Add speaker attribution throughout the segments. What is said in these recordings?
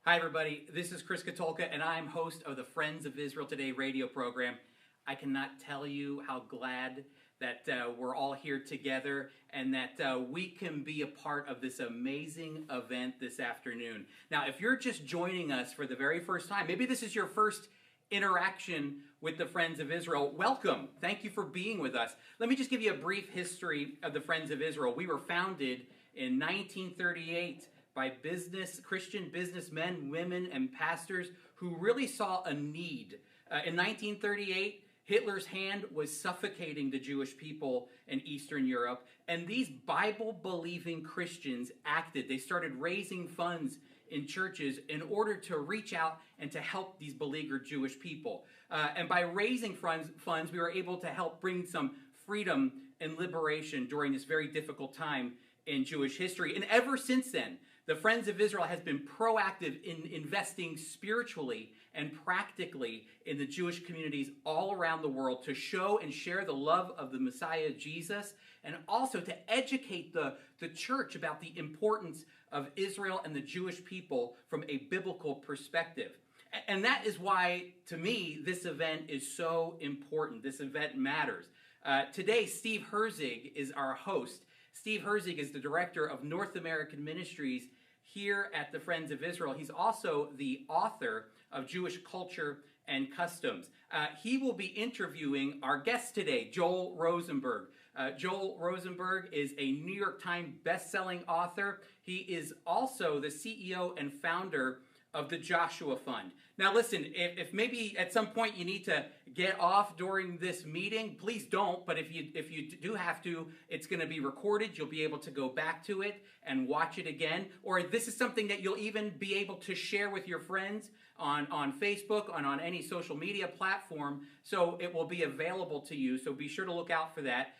Speaker 1: Hi, everybody. This is Chris Katolka, and I'm host of the Friends of Israel Today radio program. I cannot tell you how glad that we're all here together and that we can be a part of this amazing event this afternoon. Now, if you're just joining us for the very first time, maybe this is your first interaction with the Friends of Israel, welcome. Thank you for being with us. Let me just give you a brief history of the Friends of Israel. We were founded in 1938 by Christian businessmen, women, and pastors who really saw a need. In 1938, Hitler's hand was suffocating the Jewish people in Eastern Europe, and these Bible-believing Christians acted. They started raising funds in churches in order to reach out and to help these beleaguered Jewish people. And by raising funds, we were able to help bring some freedom and liberation during this very difficult time in Jewish history. And ever since then, the Friends of Israel has been proactive in investing spiritually and practically in the Jewish communities all around the world to show and share the love of the Messiah Jesus, and also to educate the church about the importance of Israel and the Jewish people from a biblical perspective. And that is why, to me, this event is so important. This event matters. Today, Steve Herzig is our host. Steve Herzig is the director of North American Ministries here at the Friends of Israel. He's also the author of Jewish Culture and Customs. He will be interviewing our guest today, Joel Rosenberg. Joel Rosenberg is a New York Times best-selling author. He is also the CEO and founder of the Joshua Fund. Now listen, if maybe at some point you need to get off during this meeting, please don't, but if you do have to, it's going to be recorded. You'll be able to go back to it and watch it again, or this is something that you'll even be able to share with your friends on Facebook, on any social media platform, so it will be available to you, so be sure to look out for that.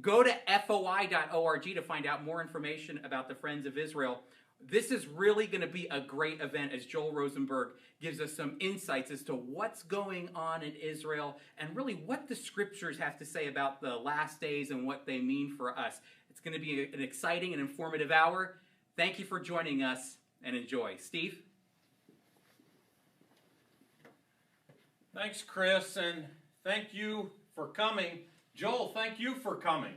Speaker 1: Go to foi.org to find out more information about the Friends of Israel. This is really going to be a great event as Joel Rosenberg gives us some insights as to what's going on in Israel and really what the scriptures have to say about the last days and what they mean for us. It's going to be an exciting and informative hour. Thank you for joining us and enjoy. Steve?
Speaker 2: Thanks, Chris, and thank you for coming. Joel, thank you for coming.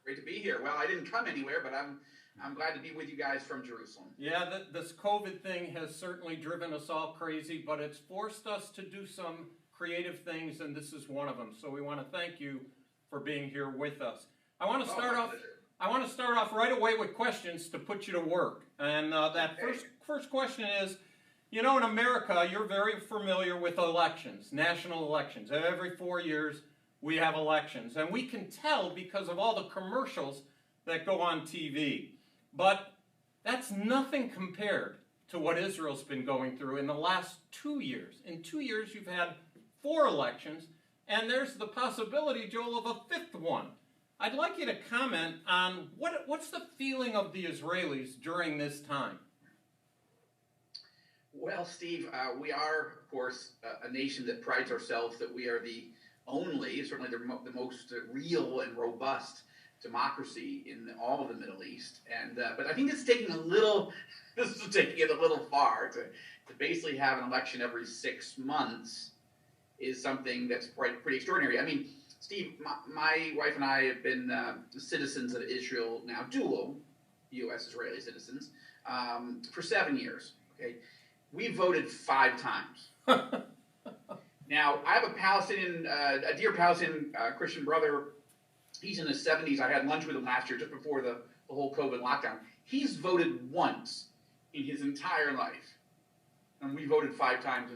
Speaker 3: Great to be here. Well, I didn't come anywhere, but I'm glad to be with you guys from Jerusalem.
Speaker 2: Yeah, this COVID thing has certainly driven us all crazy, but it's forced us to do some creative things, and this is one of them. So we want to thank you for being here with us. I want to start off right away with questions to put you to work. And first question is, you know, in America, you're very familiar with elections, national elections. Every 4 years, we have elections, and we can tell because of all the commercials that go on TV. But that's nothing compared to what Israel's been going through in the last 2 years. In 2 years, you've had 4 elections, and there's the possibility, Joel, of a 5th one. I'd like you to comment on what's the feeling of the Israelis during this time?
Speaker 3: Well, Steve, we are, of course, a nation that prides ourselves that we are the only, certainly the most real and robust democracy in all of the Middle East, and but I think it's taking this is taking it a little far to basically have an election every 6 months is something that's pretty extraordinary. I mean, Steve, my wife and I have been citizens of Israel now, dual U.S. Israeli citizens, for 7 years. Okay, we voted 5 times. Now, I have a dear Palestinian Christian brother. He's in his 70s. I had lunch with him last year, just before the whole COVID lockdown. He's voted once in his entire life, and we voted 5 times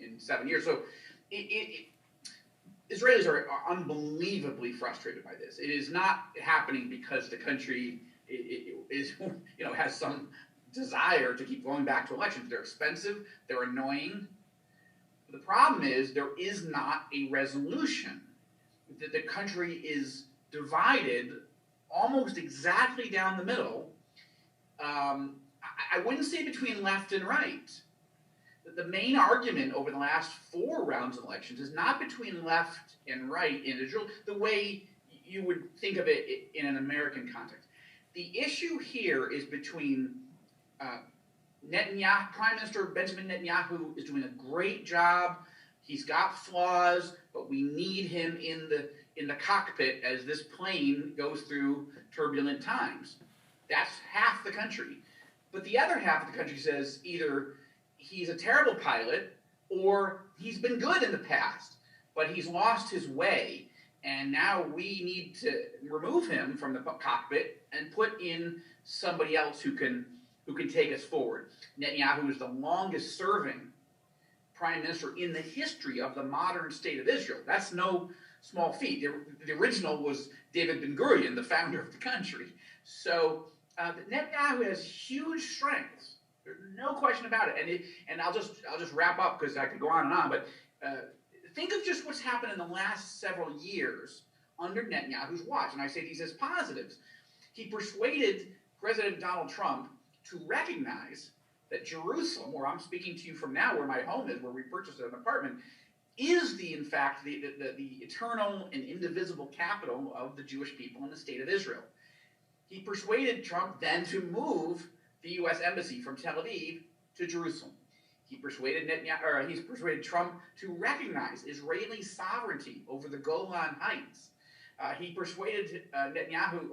Speaker 3: in 7 years. So, Israelis are unbelievably frustrated by this. It is not happening because the country is, has some desire to keep going back to elections. They're expensive. They're annoying. The problem is there is not a resolution. The country is divided almost exactly down the middle. I wouldn't say between left and right. The main argument over the last 4 rounds of elections is not between left and right in Israel, the way you would think of it in an American context. The issue here is between Prime Minister Benjamin Netanyahu is doing a great job. He's got flaws, but we need him in the cockpit as this plane goes through turbulent times. That's half the country. But the other half of the country says either he's a terrible pilot or he's been good in the past, but he's lost his way, and now we need to remove him from the cockpit and put in somebody else who can take us forward. Netanyahu is the longest serving prime minister in the history of the modern state of Israel. That's no small feat. The original was David Ben-Gurion, the founder of the country. So Netanyahu has huge strengths. There's no question about it. And I'll just wrap up because I could go on and on. But think of just what's happened in the last several years under Netanyahu's watch. And I say these as positives. He persuaded President Donald Trump to recognize that Jerusalem, where I'm speaking to you from now, where my home is, where we purchased an apartment, is in fact the eternal and indivisible capital of the Jewish people in the state of Israel. He persuaded Trump then to move the U.S. embassy from Tel Aviv to Jerusalem. He's persuaded Trump to recognize Israeli sovereignty over the Golan Heights. He persuaded Netanyahu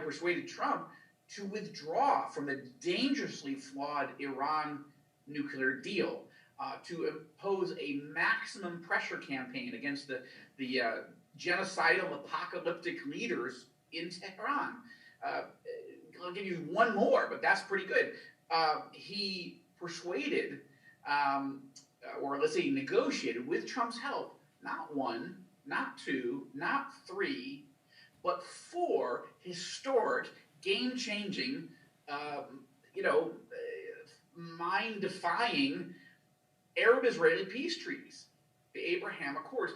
Speaker 3: persuaded Trump to withdraw from the dangerously flawed Iran nuclear deal, to impose a maximum pressure campaign against the genocidal apocalyptic leaders in Tehran. I'll give you one more, but that's pretty good. He persuaded, or let's say negotiated with Trump's help, not one, not two, not three, but 4 historic, game-changing, mind-defying Arab-Israeli peace treaties, the Abraham Accords.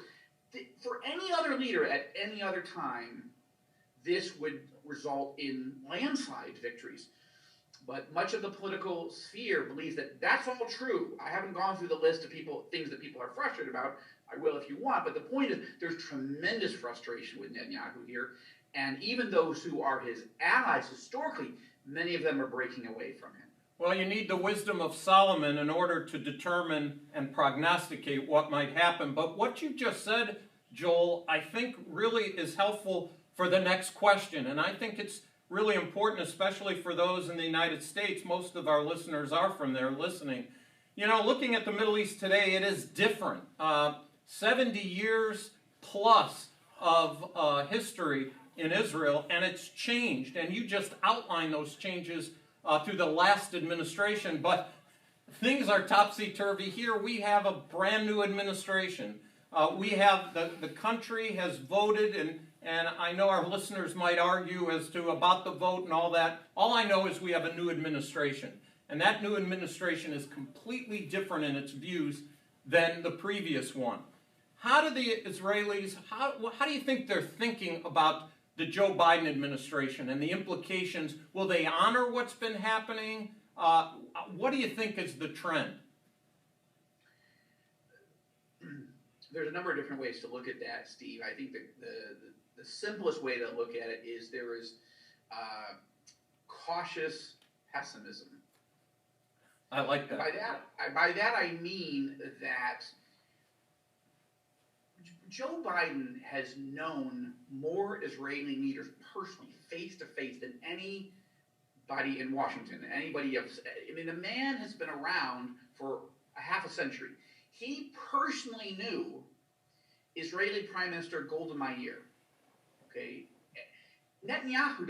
Speaker 3: For any other leader at any other time, this would result in landslide victories. But much of the political sphere believes that that's all true. I haven't gone through the list of things that people are frustrated about. I will if you want. But the point is there's tremendous frustration with Netanyahu here. And even those who are his allies historically, many of them are breaking away from him.
Speaker 2: Well, you need the wisdom of Solomon in order to determine and prognosticate what might happen. But what you just said, Joel, I think really is helpful for the next question. And I think it's really important, especially for those in the United States. Most of our listeners are from there listening. You know, looking at the Middle East today, it is different. 70 years plus of history in Israel, and it's changed. And you just outlined those changes through the last administration. But things are topsy-turvy here. We have a brand new administration. We have the country has voted, and I know our listeners might argue as to about the vote and all that. All I know is we have a new administration. And that new administration is completely different in its views than the previous one. How do the Israelis, how do you think they're thinking about the Joe Biden administration and the implications? Will they honor what's been happening? What do you think is the trend?
Speaker 3: There's a number of different ways to look at that, Steve. I think the simplest way to look at it is there is cautious pessimism.
Speaker 2: I like that.
Speaker 3: By that I mean that Joe Biden has known more Israeli leaders personally, face to face, than anybody in Washington, anybody else. I mean, the man has been around for a half a century. He personally knew Israeli Prime Minister Golda Meir. Okay, Netanyahu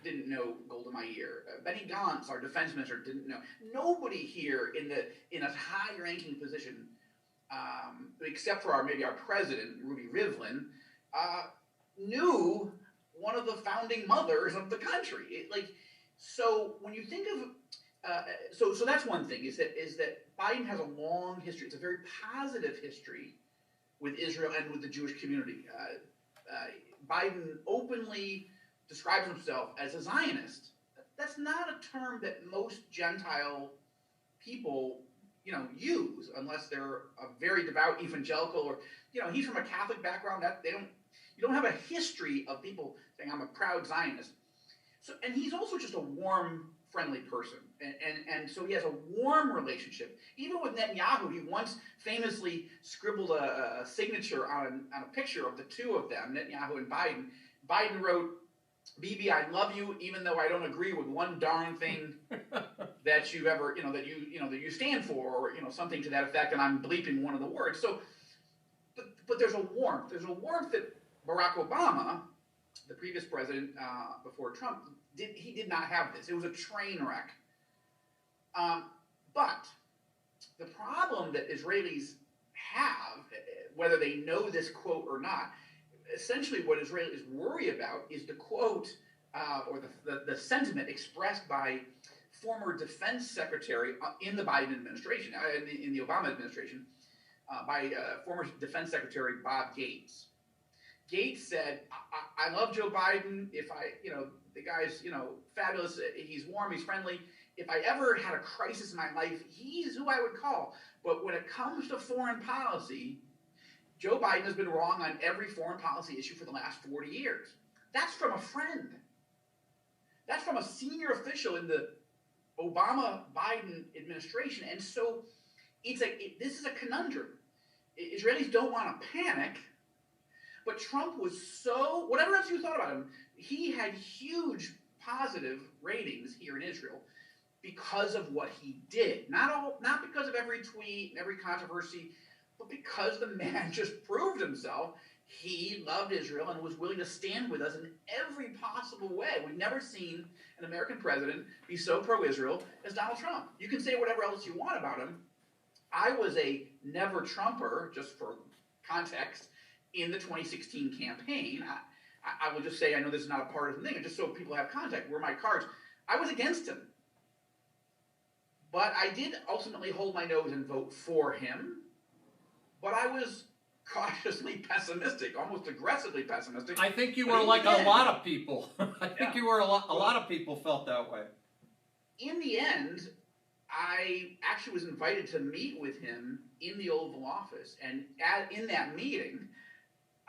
Speaker 3: didn't know Golda Meir. Benny Gantz, our defense minister, didn't know. Nobody here in a high-ranking position, except for maybe our president, Rudy Rivlin, knew one of the founding mothers of the country. So when you think of, so that's one thing, is that Biden has a long history. It's a very positive history with Israel and with the Jewish community. Biden openly describes himself as a Zionist. That's not a term that most Gentile people, use unless they're a very devout evangelical, or, he's from a Catholic background. You don't have a history of people saying, I'm a proud Zionist. So, and he's also just a warm friendly person. And so he has a warm relationship. Even with Netanyahu, he once famously scribbled a signature on a picture of the two of them, Netanyahu and Biden. Biden wrote, "Bibi, I love you, even though I don't agree with one darn thing that you ever, that you stand for, or something to that effect." And I'm bleeping one of the words. So, but there's a warmth. There's a warmth that Barack Obama, the previous president before Trump, he did not have this. It was a train wreck. But the problem that Israelis have, whether they know this quote or not, essentially what Israelis worry about is the quote or the sentiment expressed by former defense secretary in the Biden administration, in the Obama administration, by former defense secretary Bob Gates. Gates said, I love Joe Biden. The guy's, fabulous. He's warm, he's friendly. If I ever had a crisis in my life, he's who I would call. But when it comes to foreign policy, Joe Biden has been wrong on every foreign policy issue for the last 40 years. That's from a friend. That's from a senior official in the Obama-Biden administration. And so this is a conundrum. Israelis don't want to panic, but Trump was so, whatever else you thought about him, he had huge positive ratings here in Israel because of what he did. Not because of every tweet and every controversy, but because the man just proved himself. He loved Israel and was willing to stand with us in every possible way. We've never seen an American president be so pro-Israel as Donald Trump. You can say whatever else you want about him. I was a never Trumper, just for context, in the 2016 campaign. I will just say, I know this is not a partisan thing, just so people have context, were my cards. I was against him. But I did ultimately hold my nose and vote for him. But I was cautiously pessimistic, almost aggressively pessimistic.
Speaker 2: I think you were like a lot of people. I think you were a lot of people felt that way.
Speaker 3: In the end, I actually was invited to meet with him in the Oval Office. And in that meeting,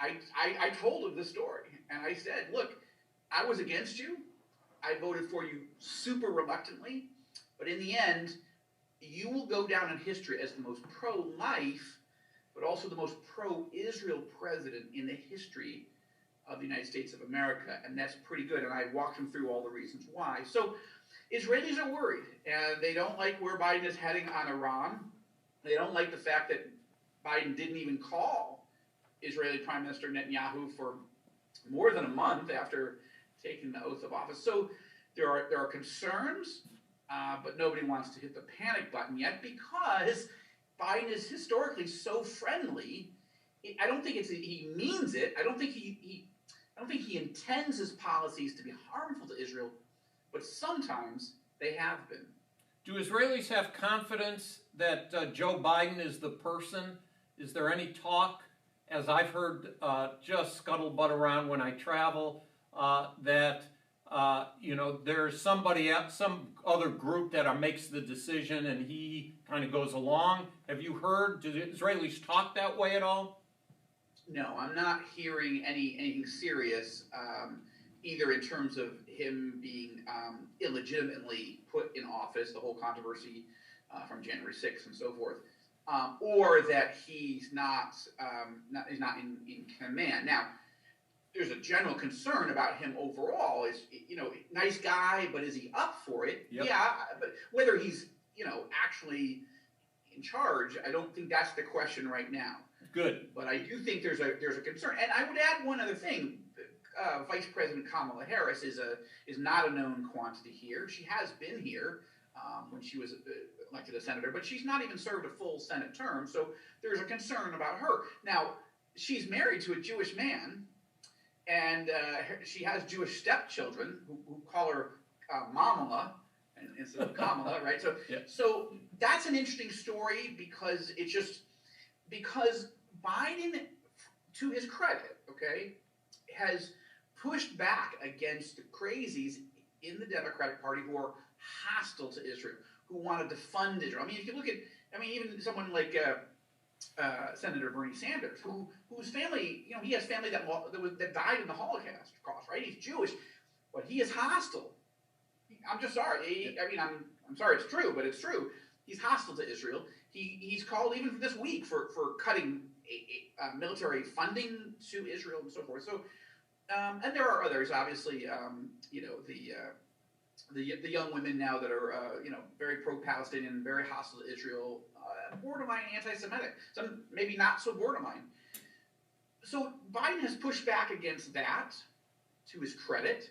Speaker 3: I told him the story. And I said, look, I was against you. I voted for you super reluctantly. But in the end, you will go down in history as the most pro-life, but also the most pro-Israel president in the history of the United States of America. And that's pretty good. And I walked him through all the reasons why. So Israelis are worried. And they don't like where Biden is heading on Iran. They don't like the fact that Biden didn't even call Israeli Prime Minister Netanyahu for more than a month after taking the oath of office. So there are concerns, but nobody wants to hit the panic button yet because Biden is historically so friendly. I don't think he means it. I don't think he intends his policies to be harmful to Israel, but sometimes they have been.
Speaker 2: Do Israelis have confidence that Joe Biden is the person? Is there any talk, as I've heard just scuttlebutt around when I travel, that there's somebody else, some other group that makes the decision and he kind of goes along? Have you heard, do Israelis talk that way at all?
Speaker 3: No, I'm not hearing anything serious, either in terms of him being illegitimately put in office, the whole controversy from January 6th and so forth, or that he's not in command. Now, there's a general concern about him overall. Is nice guy, but is he up for it?
Speaker 2: Yep.
Speaker 3: Yeah, but whether he's actually in charge, I don't think that's the question right now.
Speaker 2: Good.
Speaker 3: But I do think there's a concern, and I would add one other thing. Vice President Kamala Harris is not a known quantity here. She has been here when she was elected a senator, but she's not even served a full Senate term. So there's a concern about her. Now, she's married to a Jewish man. And she has Jewish stepchildren who call her Mamala instead of Kamala, right? So,
Speaker 2: yeah.
Speaker 3: So that's an interesting story because because Biden, to his credit, okay, has pushed back against the crazies in the Democratic Party who are hostile to Israel, who want to defund Israel. I mean, if you look at, even someone like Senator Bernie Sanders, whose family, he has family that died in the Holocaust, right? He's Jewish, but he is hostile. I'm just sorry. I'm sorry it's true, but it's true. He's hostile to Israel. He's called even this week for cutting military funding to Israel and so forth. So, and there are others, obviously. The young women now that are very pro-Palestinian, very hostile to Israel, borderline anti-Semitic. Some maybe not so borderline. So Biden has pushed back against that, to his credit.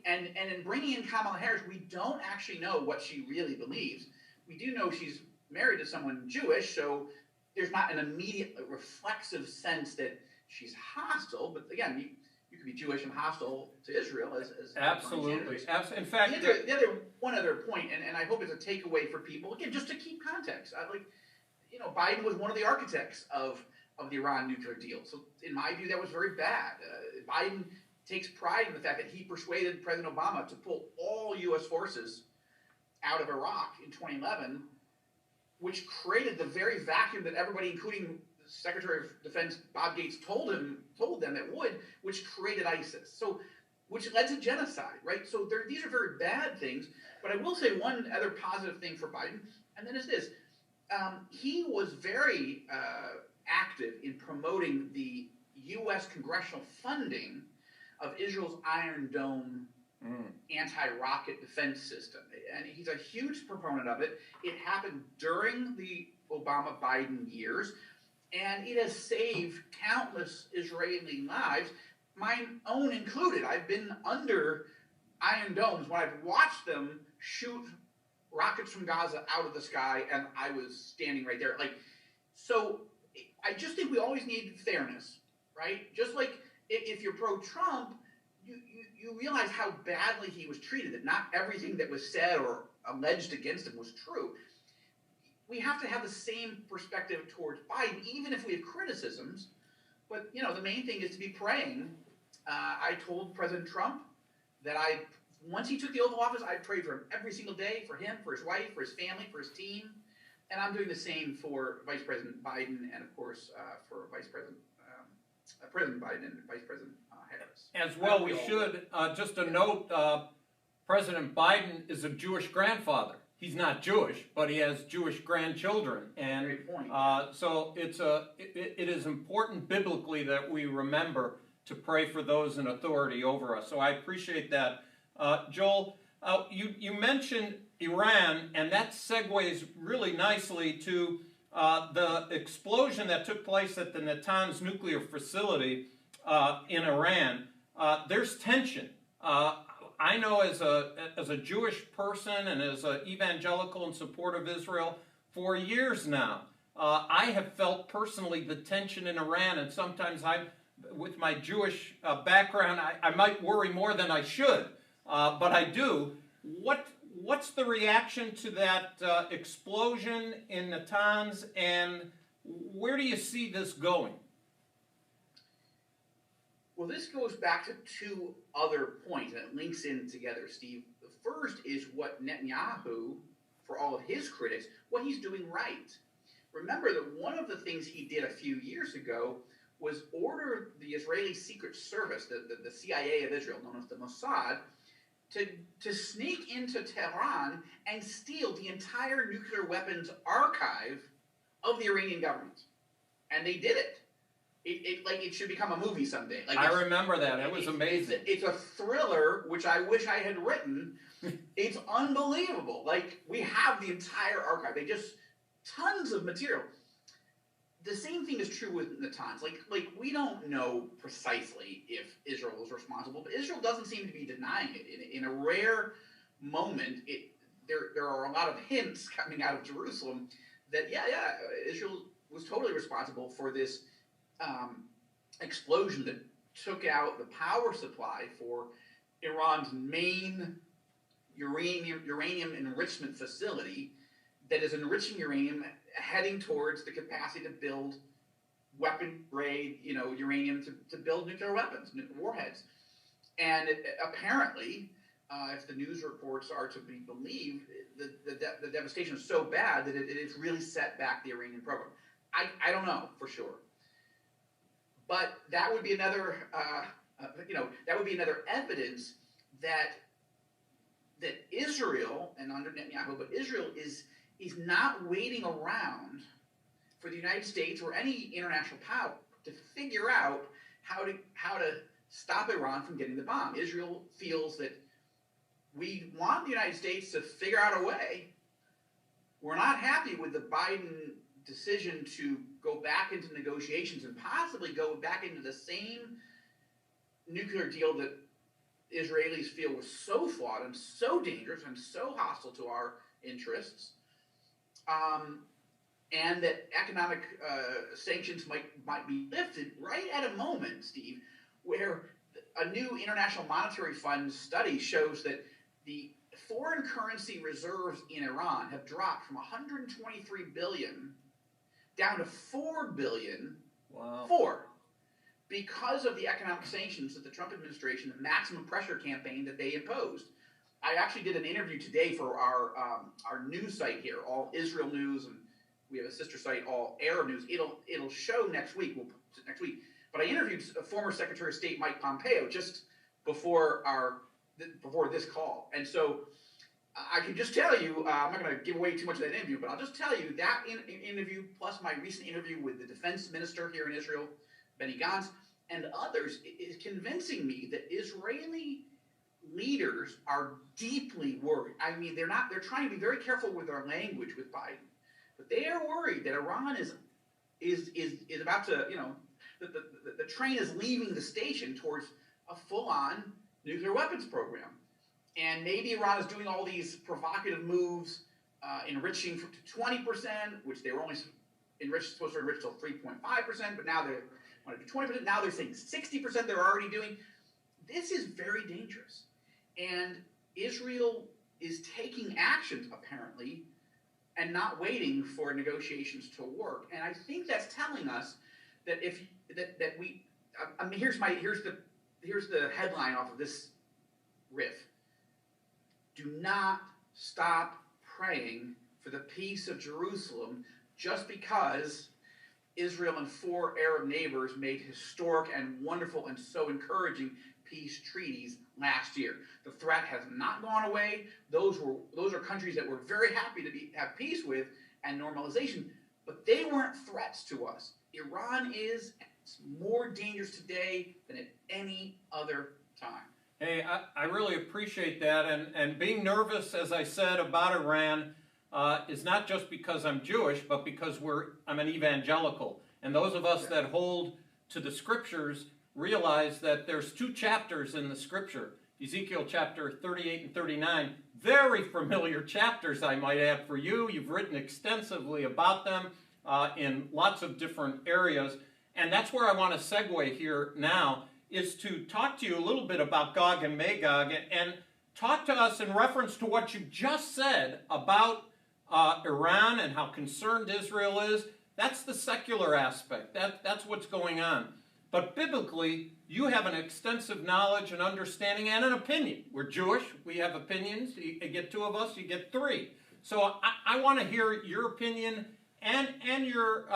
Speaker 3: And in bringing in Kamala Harris, we don't actually know what she really believes. We do know she's married to someone Jewish, so there's not an immediate reflexive sense that she's hostile. But again, you could be Jewish and hostile to Israel as
Speaker 2: absolutely. In fact,
Speaker 3: one other point, and I hope it's a takeaway for people, again, just to keep context. Biden was one of the architects of the Iran nuclear deal. So in my view, that was very bad. Biden takes pride in the fact that he persuaded President Obama to pull all U.S. forces out of Iraq in 2011, which created the very vacuum that everybody, including Secretary of Defense Bob Gates, told them it would, which created ISIS. So, which led to genocide, right? So these are very bad things. But I will say one other positive thing for Biden, and that is this: he was very active in promoting the U.S. congressional funding of Israel's Iron Dome anti-rocket defense system. And he's a huge proponent of it. It happened during the Obama-Biden years, and it has saved countless Israeli lives, mine own included. I've been under Iron Domes when I've watched them shoot rockets from Gaza out of the sky, and I was standing right there. So I just think we always need fairness, right? Just like if you're pro-Trump, you realize how badly he was treated, that not everything that was said or alleged against him was true. We have to have the same perspective towards Biden, even if we have criticisms. But, the main thing is to be praying. I told President Trump that once he took the Oval Office, I prayed for him every single day, for him, for his wife, for his family, for his team. And I'm doing the same for Vice President Biden and, of course, for President Biden and Vice President Harris.
Speaker 2: As well, we should. Just a note, President Biden is a Jewish grandfather. He's not Jewish, but he has Jewish grandchildren. And
Speaker 3: great point.
Speaker 2: So it is important biblically that we remember to pray for those in authority over us. So I appreciate that. Joel, you mentioned Iran, and that segues really nicely to the explosion that took place at the Natanz nuclear facility in Iran. There's tension. I know as a Jewish person and as an evangelical and support of Israel for years now, I have felt personally the tension in Iran, and sometimes with my Jewish background, I might worry more than I should, but I do. What's the reaction to that explosion in Natanz, and where do you see this going?
Speaker 3: Well, this goes back to two other points, and it links in together, Steve. The first is what Netanyahu, for all of his critics, what he's doing right. Remember that one of the things he did a few years ago was order the Israeli Secret Service, the CIA of Israel, known as the Mossad, to sneak into Tehran and steal the entire nuclear weapons archive of the Iranian government. And they did it. It should become a movie someday.
Speaker 2: I remember that. It was amazing.
Speaker 3: It's a thriller, which I wish I had written. It's unbelievable. We have the entire archive. They just, tons of material. The same thing is true with Natanz. We don't know precisely if Israel was responsible, but Israel doesn't seem to be denying it. In a rare moment, there are a lot of hints coming out of Jerusalem that, Israel was totally responsible for this explosion that took out the power supply for Iran's main uranium enrichment facility that is enriching uranium, heading towards the capacity to build weapon-grade, uranium to build nuclear weapons, warheads. And apparently, if the news reports are to be believed, the devastation is so bad that it's really set back the Iranian program. I don't know for sure. But that would be another, evidence that that Israel, and under Netanyahu, but Israel is not waiting around for the United States or any international power to figure out how to stop Iran from getting the bomb. Israel feels that we want the United States to figure out a way. We're not happy with the Biden decision to go back into negotiations and possibly go back into the same nuclear deal that Israelis feel was so flawed and so dangerous and so hostile to our interests, and that economic sanctions might be lifted right at a moment, Steve, where a new International Monetary Fund study shows that the foreign currency reserves in Iran have dropped from 123 billion down to 4 billion.
Speaker 2: Wow.
Speaker 3: Because of the economic sanctions that the Trump administration, the maximum pressure campaign that they imposed. I actually did an interview today for our news site here, All Israel News, and we have a sister site, All Arab News. It'll show next week. We'll post it next week. But I interviewed former Secretary of State Mike Pompeo just before this call, and so I can just tell you, I'm not going to give away too much of that interview, but I'll just tell you that interview plus my recent interview with the defense minister here in Israel, Benny Gantz, and others is convincing me that Israeli leaders are deeply worried. I mean, they're trying to be very careful with their language with Biden, but they are worried that Iran is about to, the train is leaving the station towards a full-on nuclear weapons program. And maybe Iran is doing all these provocative moves, enriching to 20%, which they were only supposed to enrich till 3.5%, but now they want to do 20%. Now they're saying 60% they're already doing. This is very dangerous. And Israel is taking actions, apparently, and not waiting for negotiations to work. And I think that's telling us that here's the headline off of this riff. Do not stop praying for the peace of Jerusalem just because Israel and 4 Arab neighbors made historic and wonderful and so encouraging peace treaties last year. The threat has not gone away. Those are countries that we're very happy to have peace with and normalization, but they weren't threats to us. Iran is more dangerous today than at any other time.
Speaker 2: Hey, I really appreciate that, and being nervous, as I said, about Iran is not just because I'm Jewish, but because I'm an evangelical. And those of us that hold to the scriptures realize that there's 2 chapters in the scripture, Ezekiel chapter 38 and 39, very familiar chapters, I might add, for you. You've written extensively about them in lots of different areas, and that's where I want to segue here now, is to talk to you a little bit about Gog and Magog and talk to us in reference to what you just said about Iran and how concerned Israel is. That's the secular aspect. That's what's going on. But biblically, you have an extensive knowledge and understanding and an opinion. We're Jewish. We have opinions. You get 2 of us, you get 3. So I want to hear your opinion and your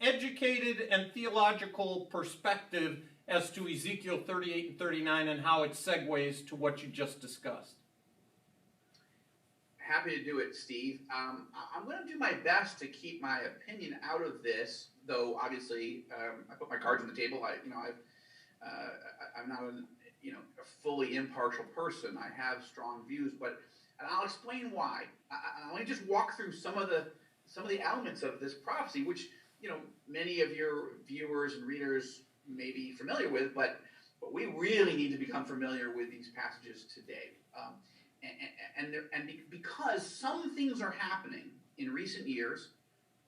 Speaker 2: educated and theological perspective as to Ezekiel 38 and 39 and how it segues to what you just discussed.
Speaker 3: Happy to do it, Steve. I'm going to do my best to keep my opinion out of this, though obviously I put my cards on the table. I'm not a fully impartial person. I have strong views, and I'll explain why. Let me just walk through some of the elements of this prophecy, which many of your viewers and readers may be familiar with, but we really need to become familiar with these passages today. Because some things are happening in recent years,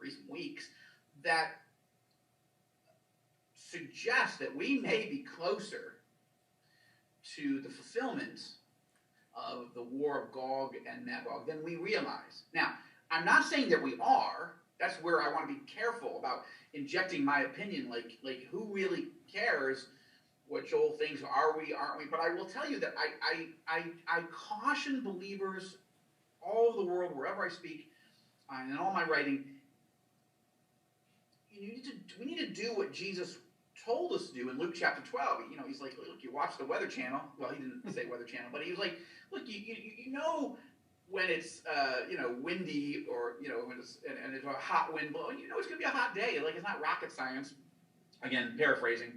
Speaker 3: recent weeks, that suggest that we may be closer to the fulfillment of the war of Gog and Magog than we realize. Now, I'm not saying that we are. That's where I want to be careful about injecting my opinion, like who really cares what Joel thinks, are we, aren't we? But I will tell you that I caution believers all over the world, wherever I speak, and in all my writing, we need to do what Jesus told us to do in Luke chapter 12. You know, he's like, look, you watch the Weather Channel. Well, he didn't say Weather Channel, but he was like, look, you know when it's you know, windy, or you know, when it's and there's a hot wind blowing, you know it's going to be a hot day. Like, it's not rocket science. Again, paraphrasing.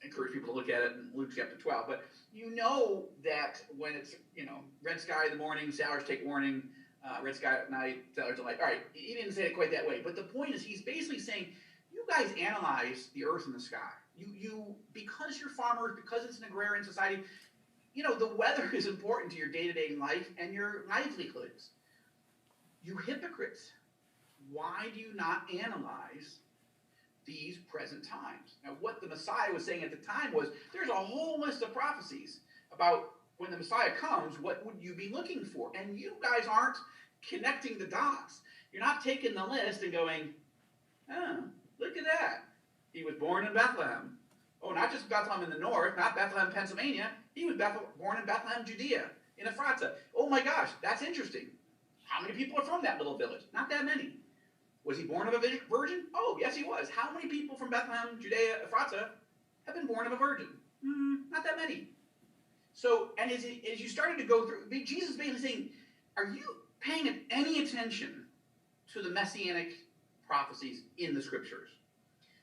Speaker 3: Encourage people to look at it in Luke chapter 12. But you know that when it's, you know, red sky in the morning, sailors take warning. Red sky at night, sailors are like, all right, he didn't say it quite that way. But the point is, he's basically saying, you guys analyze the earth and the sky. You because you're farmers, because it's an agrarian society, you know, the weather is important to your day-to-day life and your livelihoods. You hypocrites, why do you not analyze these present times? Now, what the Messiah was saying at the time was, there's a whole list of prophecies about when the Messiah comes, what would you be looking for? And you guys aren't connecting the dots. You're not taking the list and going, oh, look at that. He was born in Bethlehem. Oh, not just Bethlehem in the north, not Bethlehem, Pennsylvania. He was born in Bethlehem, Judea, in Ephrathah. Oh my gosh, that's interesting. How many people are from that little village? Not that many. Was he born of a virgin? Oh, yes, he was. How many people from Bethlehem, Judea, Ephrathah have been born of a virgin? Not that many. So, and as you started to go through, Jesus basically saying, are you paying any attention to the messianic prophecies in the scriptures?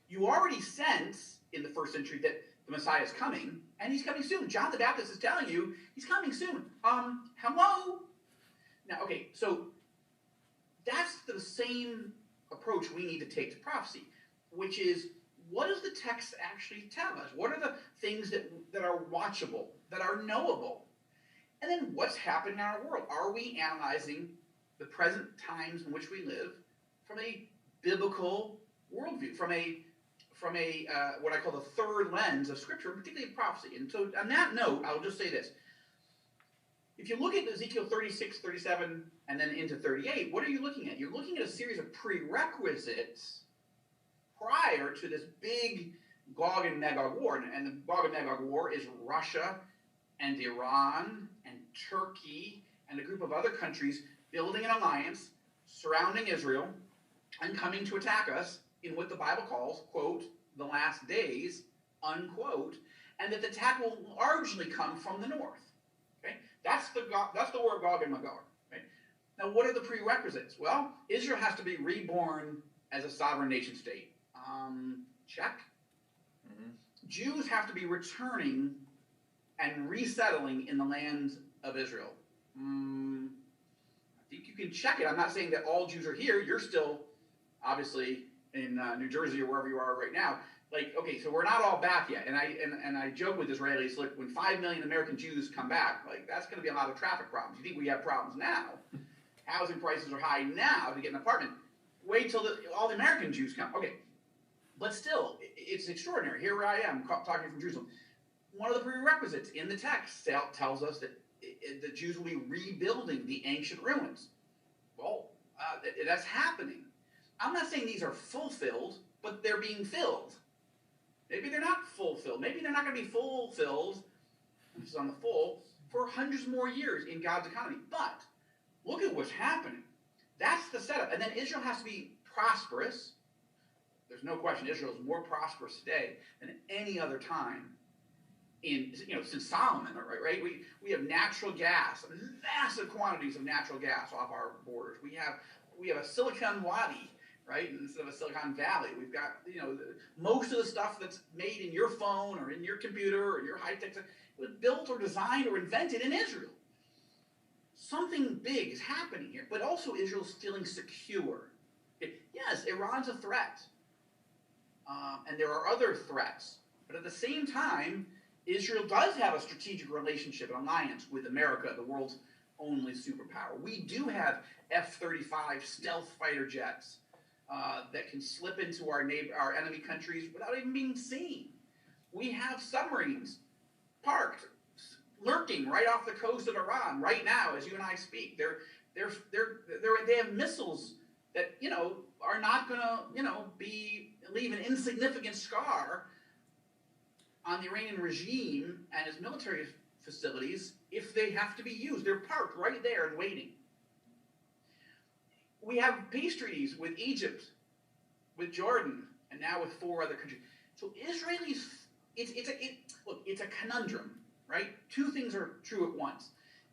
Speaker 3: You already sense in the first century that the Messiah is coming, and he's coming soon. John the Baptist is telling you he's coming soon. Hello? Now, okay, so that's the same approach we need to take to prophecy, which is, what does the text actually tell us? What are the things that are watchable, that are knowable? And then what's happening in our world? Are we analyzing the present times in which we live from a biblical worldview, from a what I call the third lens of Scripture, particularly prophecy? And so on that note, I'll just say this. If you look at Ezekiel 36, 37, and then into 38, what are you looking at? You're looking at a series of prerequisites prior to this big Gog and Magog war. And the Gog and Magog war is Russia and Iran and Turkey and a group of other countries building an alliance surrounding Israel and coming to attack us in what the Bible calls, quote, the last days, unquote, and that the attack will largely come from the north. Okay? That's the war of Gog and Magog. Right? Now, what are the prerequisites? Well, Israel has to be reborn as a sovereign nation state. Check. Mm-hmm. Jews have to be returning and resettling in the land of Israel. I think you can check it. I'm not saying that all Jews are here. You're still, obviously, in New Jersey or wherever you are right now. Like, okay, so we're not all back yet. And I joke with Israelis, look, when 5 million American Jews come back, like, that's going to be a lot of traffic problems. You think we have problems now? Housing prices are high now to get an apartment. Wait till all the American Jews come. Okay. But still, it's extraordinary. Here I am talking from Jerusalem. One of the prerequisites in the text tells us that the Jews will be rebuilding the ancient ruins. Well, that's happening. I'm not saying these are fulfilled, but they're being filled. Maybe they're not fulfilled. Maybe they're not going to be fulfilled, which is on the full, for hundreds more years in God's economy. But look at what's happening. That's the setup. And then Israel has to be prosperous. There's no question Israel is more prosperous today than any other time since Solomon, right? We have natural gas, massive quantities of natural gas off our borders. We have a Silicon Wadi, right? Instead of a Silicon Valley. We've got, most of the stuff that's made in your phone or in your computer or your high-tech stuff was built or designed or invented in Israel. Something big is happening here, but also Israel's feeling secure. Yes, Iran's a threat. And there are other threats. But at the same time, Israel does have a strategic relationship, an alliance with America, the world's only superpower. We do have F-35 stealth fighter jets that can slip into our enemy countries without even being seen. We have submarines parked, lurking right off the coast of Iran right now as you and I speak. They have missiles that are not going to leave an insignificant scar on the Iranian regime and its military facilities if they have to be used. They're parked right there and waiting. We have peace treaties with Egypt, with Jordan, and now with 4 other countries. So Israelis, it's a conundrum, right? Two things are true at once.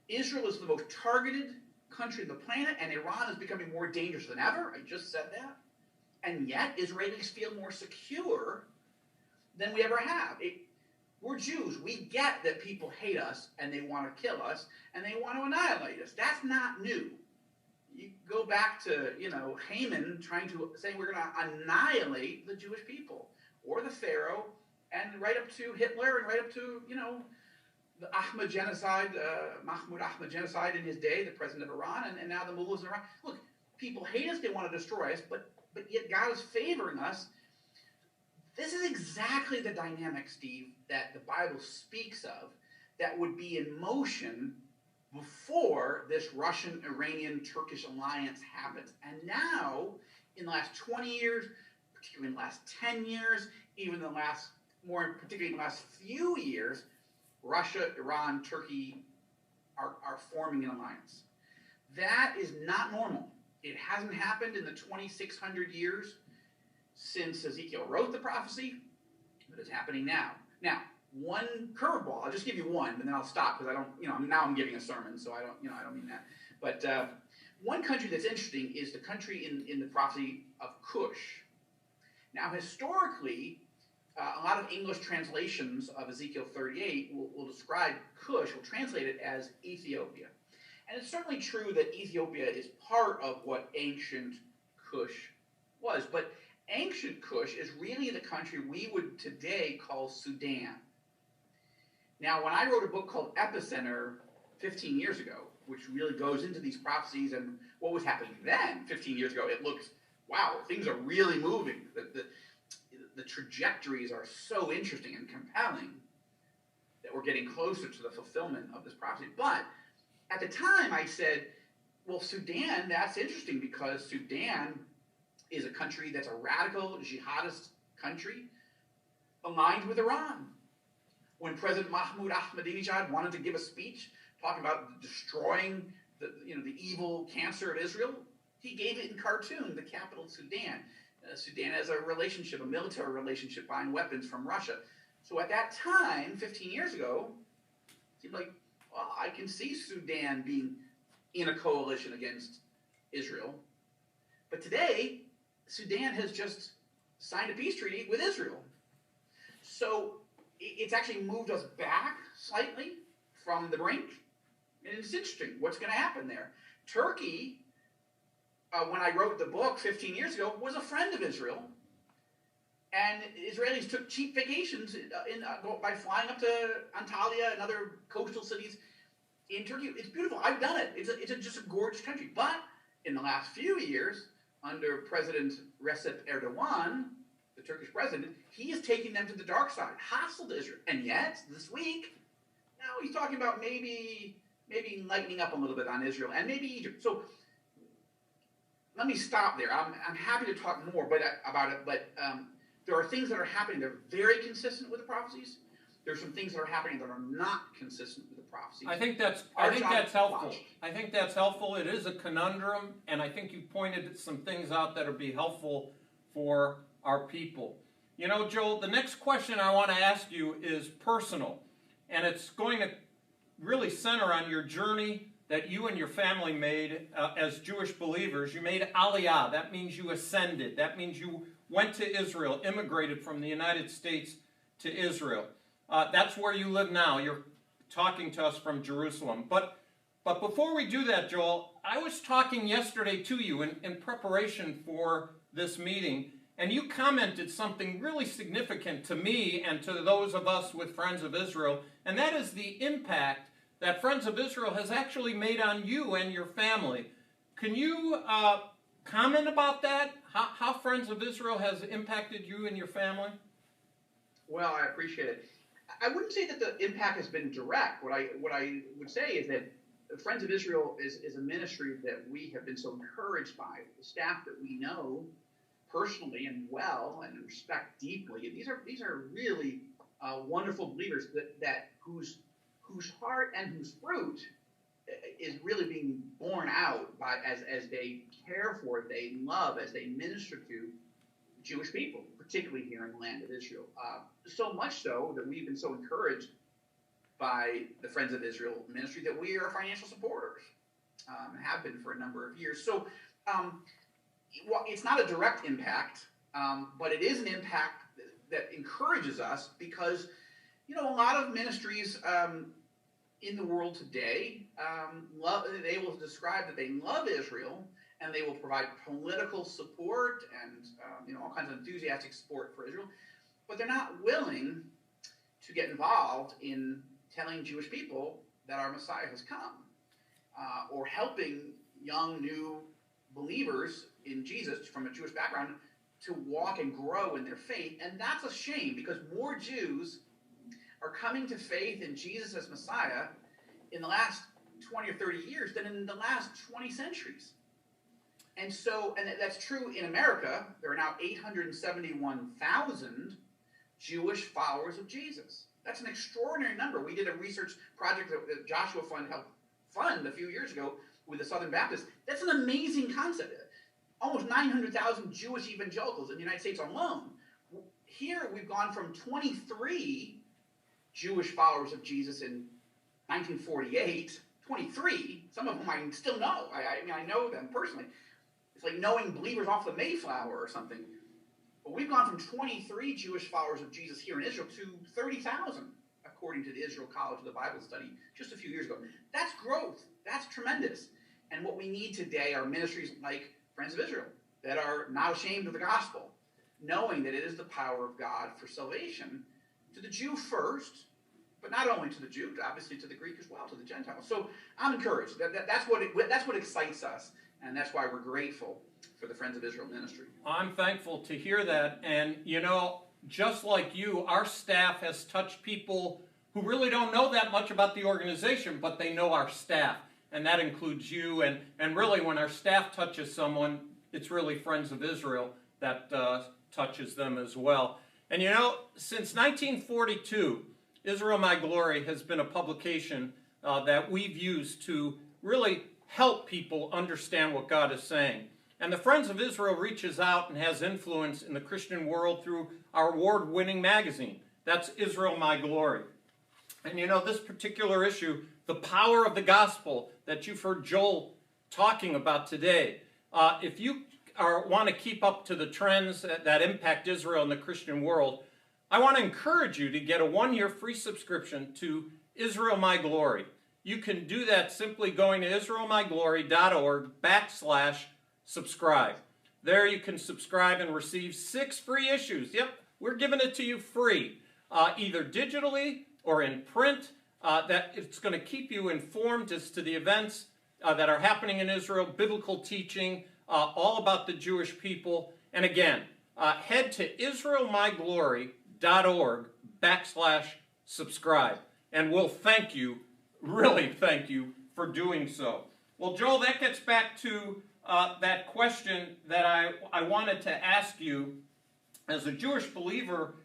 Speaker 3: Israel is the most targeted country on the planet, and Iran is becoming more dangerous than ever. I just said that. And yet, Israelis feel more secure than we ever have. We're Jews. We get that people hate us, and they want to kill us, and they want to annihilate us. That's not new. You go back to, Haman trying to say we're going to annihilate the Jewish people, or the Pharaoh, and right up to Hitler, and right up to, the Ahmad genocide, Mahmoud Ahmad genocide in his day, the president of Iran, and now the mullahs in Iran. Look, people hate us, they want to destroy us, but yet God is favoring us. This is exactly the dynamic, Steve, that the Bible speaks of that would be in motion before this Russian, Iranian, Turkish alliance happens. And now, in the last 20 years, particularly in the last 10 years, even particularly in the last few years, Russia, Iran, Turkey are forming an alliance. That is not normal. It hasn't happened in the 2,600 years since Ezekiel wrote the prophecy, but it's happening now. Now, one curveball, I'll just give you one, and then I'll stop, because I don't, now I'm giving a sermon, so I don't mean that. But one country that's interesting is the country in the prophecy of Cush. Now, historically, a lot of English translations of Ezekiel 38 will describe Cush, will translate it as Ethiopia. And it's certainly true that Ethiopia is part of what ancient Cush was. But ancient Cush is really the country we would today call Sudan. Now, when I wrote a book called Epicenter 15 years ago, which really goes into these prophecies and what was happening then, 15 years ago, it looks, wow, things are really moving. The trajectories are so interesting and compelling that we're getting closer to the fulfillment of this prophecy. But at the time, I said, well, Sudan, that's interesting because Sudan is a country that's a radical jihadist country aligned with Iran. When President Mahmoud Ahmadinejad wanted to give a speech talking about destroying the evil cancer of Israel, he gave it in Khartoum, the capital of Sudan. Sudan has a military relationship, buying weapons from Russia. So at that time, 15 years ago, it seemed like, well, I can see Sudan being in a coalition against Israel. But today, Sudan has just signed a peace treaty with Israel. So it's actually moved us back slightly from the brink. And it's interesting what's going to happen there. Turkey, when I wrote the book 15 years ago, was a friend of Israel. And Israelis took cheap vacations by flying up to Antalya and other coastal cities in Turkey. It's beautiful. I've done it. It's just a gorgeous country. But in the last few years, under President Recep Erdogan, the Turkish president, he is taking them to the dark side, hostile to Israel. And yet, this week, now he's talking about maybe lightening up a little bit on Israel and maybe Egypt. So let me stop there. I'm happy to talk more about it, but there are things that are happening that are very consistent with the prophecies. There's some things that are happening that are not consistent with the prophecies.
Speaker 2: I think that's helpful. I think that's helpful. It is a conundrum, and I think you pointed some things out that will be helpful for our people. You know, Joel, the next question I want to ask you is personal, and it's going to really center on your journey that you and your family made as Jewish believers. You made Aliyah. That means you ascended. That means you went to Israel, immigrated from the United States to Israel. That's where you live now. You're talking to us from Jerusalem. But before we do that, Joel, I was talking yesterday to you in preparation for this meeting, and you commented something really significant to me and to those of us with Friends of Israel, and that is the impact that Friends of Israel has actually made on you and your family. Can you comment about that? How Friends of Israel has impacted you and your family?
Speaker 3: Well, I appreciate it. I wouldn't say that the impact has been direct. What I would say is that Friends of Israel is a ministry that we have been so encouraged by. The staff that we know personally and well and respect deeply. These are really wonderful believers that whose heart and whose fruit is really being borne out by as they care for, they love, as they minister to Jewish people, particularly here in the land of Israel. So much so that we've been so encouraged by the Friends of Israel ministry that we are financial supporters, have been for a number of years. So it's not a direct impact, but it is an impact that encourages us because, a lot of ministries in the world today, they will describe that they love Israel and they will provide political support and all kinds of enthusiastic support for Israel, but they're not willing to get involved in telling Jewish people that our Messiah has come, or helping young new believers in Jesus from a Jewish background to walk and grow in their faith. And that's a shame because more Jews are coming to faith in Jesus as Messiah in the last 20 or 30 years than in the last 20 centuries. And that's true in America. There are now 871,000 Jewish followers of Jesus. That's an extraordinary number. We did a research project that Joshua Fund helped fund a few years ago with the Southern Baptists. That's an amazing concept. Almost 900,000 Jewish evangelicals in the United States alone. Here we've gone from 23 Jewish followers of Jesus in 1948, 23, some of whom I still know. I know them personally. It's like knowing believers off the Mayflower or something. But we've gone from 23 Jewish followers of Jesus here in Israel to 30,000, according to the Israel College of the Bible Study just a few years ago. That's growth. That's tremendous. And what we need today are ministries like Friends of Israel that are not ashamed of the gospel, knowing that it is the power of God for salvation to the Jew first, but not only to the Jew, obviously to the Greek as well, to the Gentile. So I'm encouraged. That's what excites us, and that's why we're grateful for the Friends of Israel ministry.
Speaker 2: I'm thankful to hear that. And, just like you, our staff has touched people who really don't know that much about the organization, but they know our staff. And that includes you. And really, when our staff touches someone, it's really Friends of Israel that touches them as well. And, since 1942, Israel My Glory has been a publication that we've used to really help people understand what God is saying. And the Friends of Israel reaches out and has influence in the Christian world through our award-winning magazine. That's Israel My Glory. And this particular issue, the power of the gospel that you've heard Joel talking about today, if you want to keep up to the trends that impact Israel and the Christian world, I want to encourage you to get a 1-year free subscription to Israel My Glory. You can do that simply going to israelmyglory.org/subscribe. There you can subscribe and receive 6 free issues. Yep, we're giving it to you free, either digitally or in print. That it's going to keep you informed as to the events that are happening in Israel, biblical teaching, all about the Jewish people. And again, head to israelmyglory.org/subscribe. And we'll thank you, really thank you, for doing so. Well, Joel, that gets back to that question that I wanted to ask you. As a Jewish believer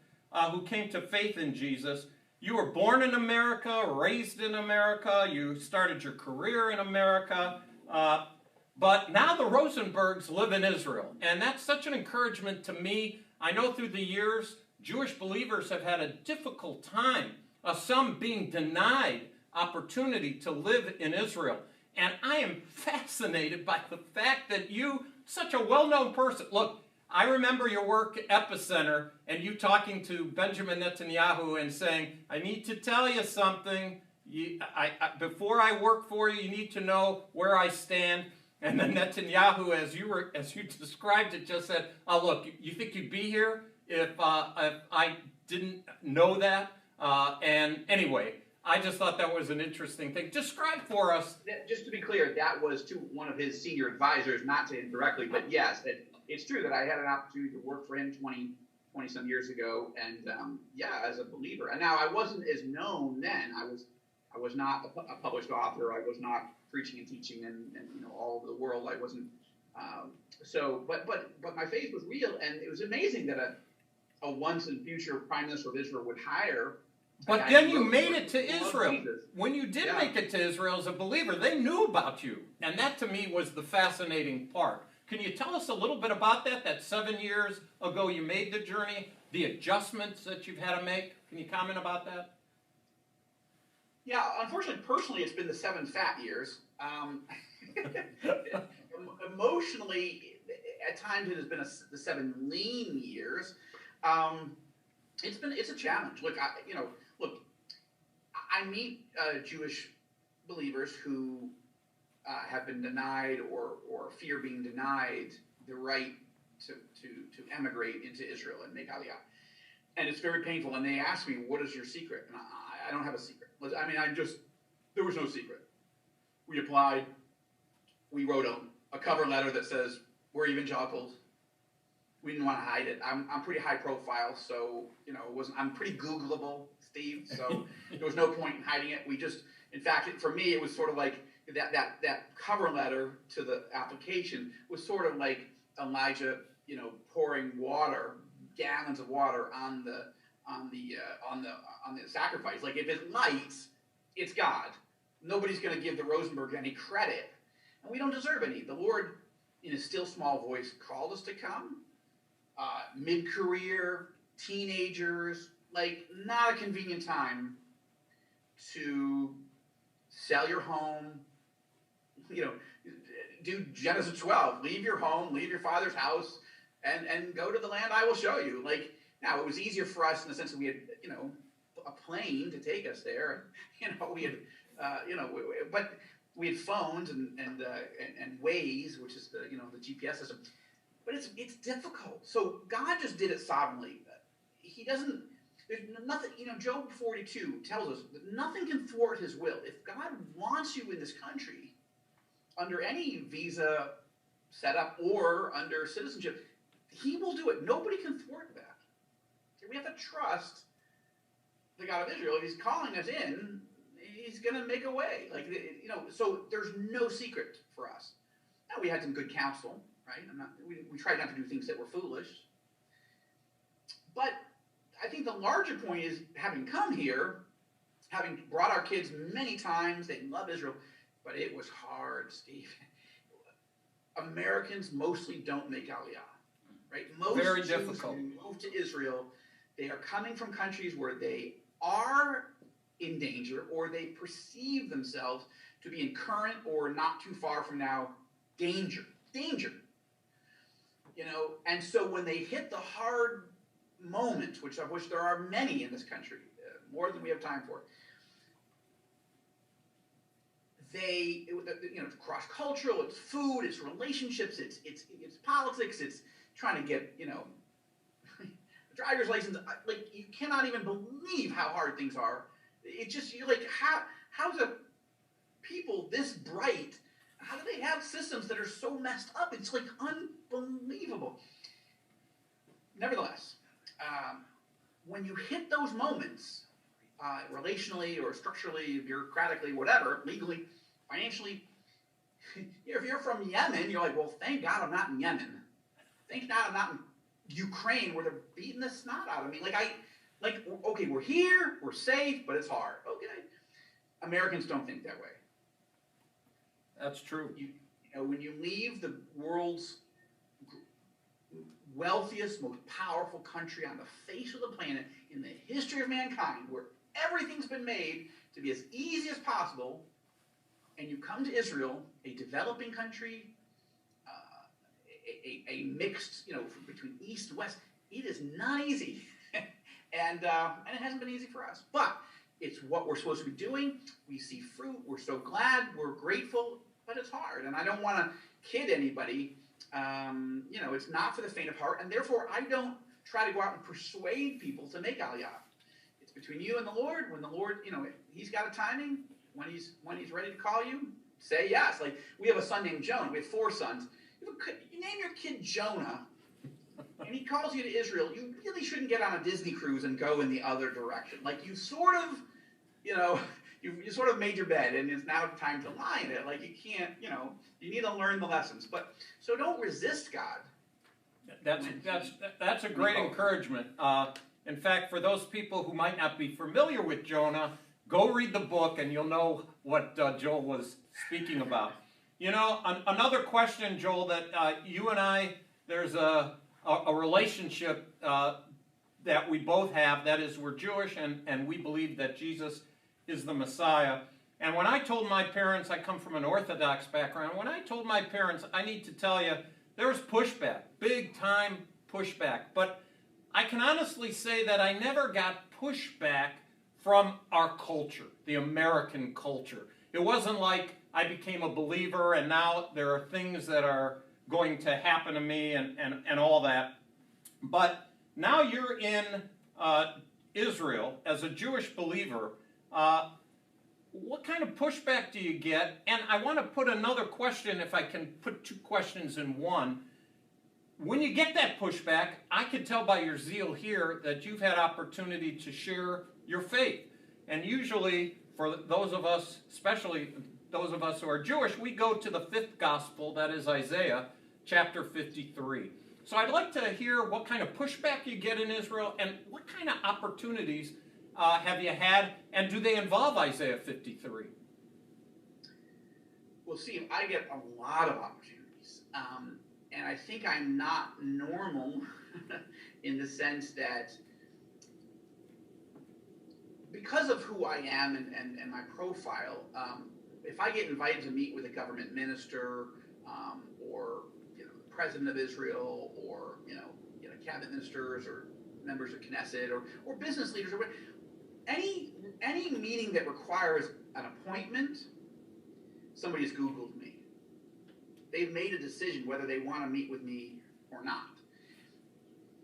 Speaker 2: who came to faith in Jesus, you were born in America, raised in America, you started your career in America, but now the Rosenbergs live in Israel. And that's such an encouragement to me. I know through the years, Jewish believers have had a difficult time, some being denied opportunity to live in Israel. And I am fascinated by the fact that you, such a well-known person, look, I remember your work at Epicenter and you talking to Benjamin Netanyahu and saying, I need to tell you something. Before I work for you, you need to know where I stand. And then Netanyahu, as you described it, just said, oh, look, you think you'd be here if I didn't know that? And anyway, I just thought that was an interesting thing. Describe for us.
Speaker 3: Just to be clear, that was to one of his senior advisors, not to him directly, but yes, it's true that I had an opportunity to work for him 20-some years ago, and as a believer. And now I wasn't as known then. I was not a published author. I was not preaching and teaching and all over the world. I wasn't. But my faith was real, and it was amazing that a once and future Prime Minister of Israel would hire.
Speaker 2: But then you made it to Israel. When you did make it to Israel as a believer, they knew about you. And that to me was the fascinating part. Can you tell us a little bit about that? That 7 years ago you made the journey, the adjustments that you've had to make. Can you comment about that?
Speaker 3: Yeah, unfortunately, personally, it's been the 7 fat years. Emotionally, at times it has been the 7 lean years. It's a challenge. Look, I meet Jewish believers who have been denied or fear being denied the right to emigrate into Israel and make Aliyah. And it's very painful. And they ask me, what is your secret? And I don't have a secret. I mean, there was no secret. We applied. We wrote a cover letter that says, we're evangelicals. We didn't want to hide it. I'm pretty high profile, so, I'm pretty Googleable, Steve, so there was no point in hiding it. In fact, for me, it was sort of like that cover letter to the application was sort of like Elijah, pouring gallons of water on the sacrifice. Like, if it lights, it's God. Nobody's going to give the Rosenberg any credit, and we don't deserve any. The Lord, in a still small voice, called us to come. Mid-career, teenagers, not a convenient time to sell your home, do Genesis 12, leave your home, leave your father's house, and go to the land I will show you. Now it was easier for us in the sense that we had, a plane to take us there. We had, but we had phones and Waze, which is the GPS system. But it's difficult. So God just did it sovereignly. He doesn't. There's nothing. Job 42 tells us that nothing can thwart His will. If God wants you in this country, under any visa setup or under citizenship, He will do it. Nobody can thwart that. We have to trust the God of Israel. If He's calling us in, He's going to make a way. So there's no secret for us. Now, we had some good counsel, right? We tried not to do things that were foolish. But I think the larger point is, having come here, having brought our kids many times, they love Israel, but it was hard, Steve. Americans mostly don't make Aliyah, right? Most
Speaker 2: Very
Speaker 3: Jews
Speaker 2: difficult.
Speaker 3: who move to Israel, they are coming from countries where they are in danger, or they perceive themselves to be in current or not too far from now danger. And so when they hit the hard moments, which there are many in this country, more than we have time for, it's cross-cultural, it's food, it's relationships, it's politics, it's trying to get, a driver's license. You cannot even believe how hard things are. It's just, you're like, how do people this bright, how do they have systems that are so messed up? It's unbelievable. Nevertheless, when you hit those moments, relationally or structurally, bureaucratically, whatever, legally, financially, if you're from Yemen, you're like, well, thank God I'm not in Yemen. Thank God I'm not in Ukraine where they're beating the snot out of me. Okay, we're here, we're safe, but it's hard. Okay. Americans don't think that way.
Speaker 2: That's true.
Speaker 3: When you leave the world's wealthiest, most powerful country on the face of the planet in the history of mankind, where everything's been made to be as easy as possible, and you come to Israel, a developing country, a mixed, between east and west, it is not easy. And it hasn't been easy for us. But it's what we're supposed to be doing. We see fruit. We're so glad. We're grateful. But it's hard. And I don't want to kid anybody. It's not for the faint of heart. And therefore, I don't try to go out and persuade people to make Aliyah. It's between you and the Lord. When the Lord, He's got a timing. When He's ready to call you, say yes. We have a son named Jonah. We have 4 sons. You name your kid Jonah, and he calls you to Israel, you really shouldn't get on a Disney cruise and go in the other direction. You sort of, you sort of made your bed, and it's now time to lie in it. You can't, you need to learn the lessons. But so don't resist God.
Speaker 2: That's a great encouragement. In fact, for those people who might not be familiar with Jonah, go read the book, and you'll know what Joel was speaking about. You know, another question, Joel, that you and I, there's a relationship that we both have. That is, we're Jewish, and we believe that Jesus is the Messiah. And when I told my parents, I come from an Orthodox background, when I told my parents, I need to tell you, there was pushback, big time pushback. But I can honestly say that I never got pushback from our culture, the American culture. It wasn't like I became a believer and now there are things that are going to happen to me and all that. But now you're in Israel as a Jewish believer. What kind of pushback do you get? And I want to put another question, if I can put two questions in one. When you get that pushback, I can tell by your zeal here that you've had opportunity to share your faith. And usually, for those of us, especially those of us who are Jewish, we go to the fifth gospel, that is Isaiah, chapter 53. So I'd like to hear what kind of pushback you get in Israel and what kind of opportunities have you had, and do they involve Isaiah 53?
Speaker 3: Well, Steve, I get a lot of opportunities. And I think I'm not normal in the sense that because of who I am and my profile, if I get invited to meet with a government minister or the president of Israel or cabinet ministers or members of Knesset or business leaders or any meeting that requires an appointment, somebody's Googled me. They've made a decision whether they want to meet with me or not.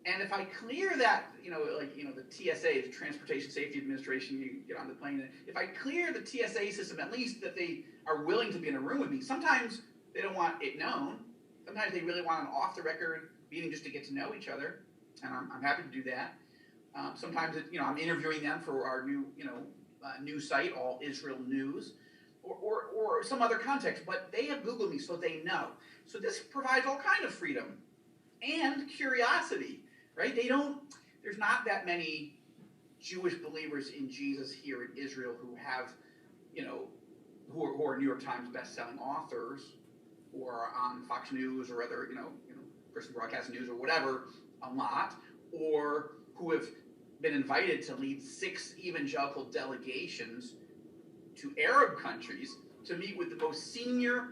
Speaker 3: And if I clear that, the TSA, the Transportation Safety Administration, you get on the plane, if I clear the TSA system, at least that they are willing to be in a room with me, sometimes they don't want it known. Sometimes they really want an off-the-record meeting just to get to know each other, and I'm happy to do that. Sometimes, I'm interviewing them for our new, news site, All Israel News. Or some other context, but they have Googled me so they know. So this provides all kind of freedom and curiosity, right? There's not that many Jewish believers in Jesus here in Israel who have, who are New York Times best-selling authors or on Fox News or other, Christian Broadcast News or whatever, a lot, or who have been invited to lead 6 evangelical delegations to Arab countries to meet with the most senior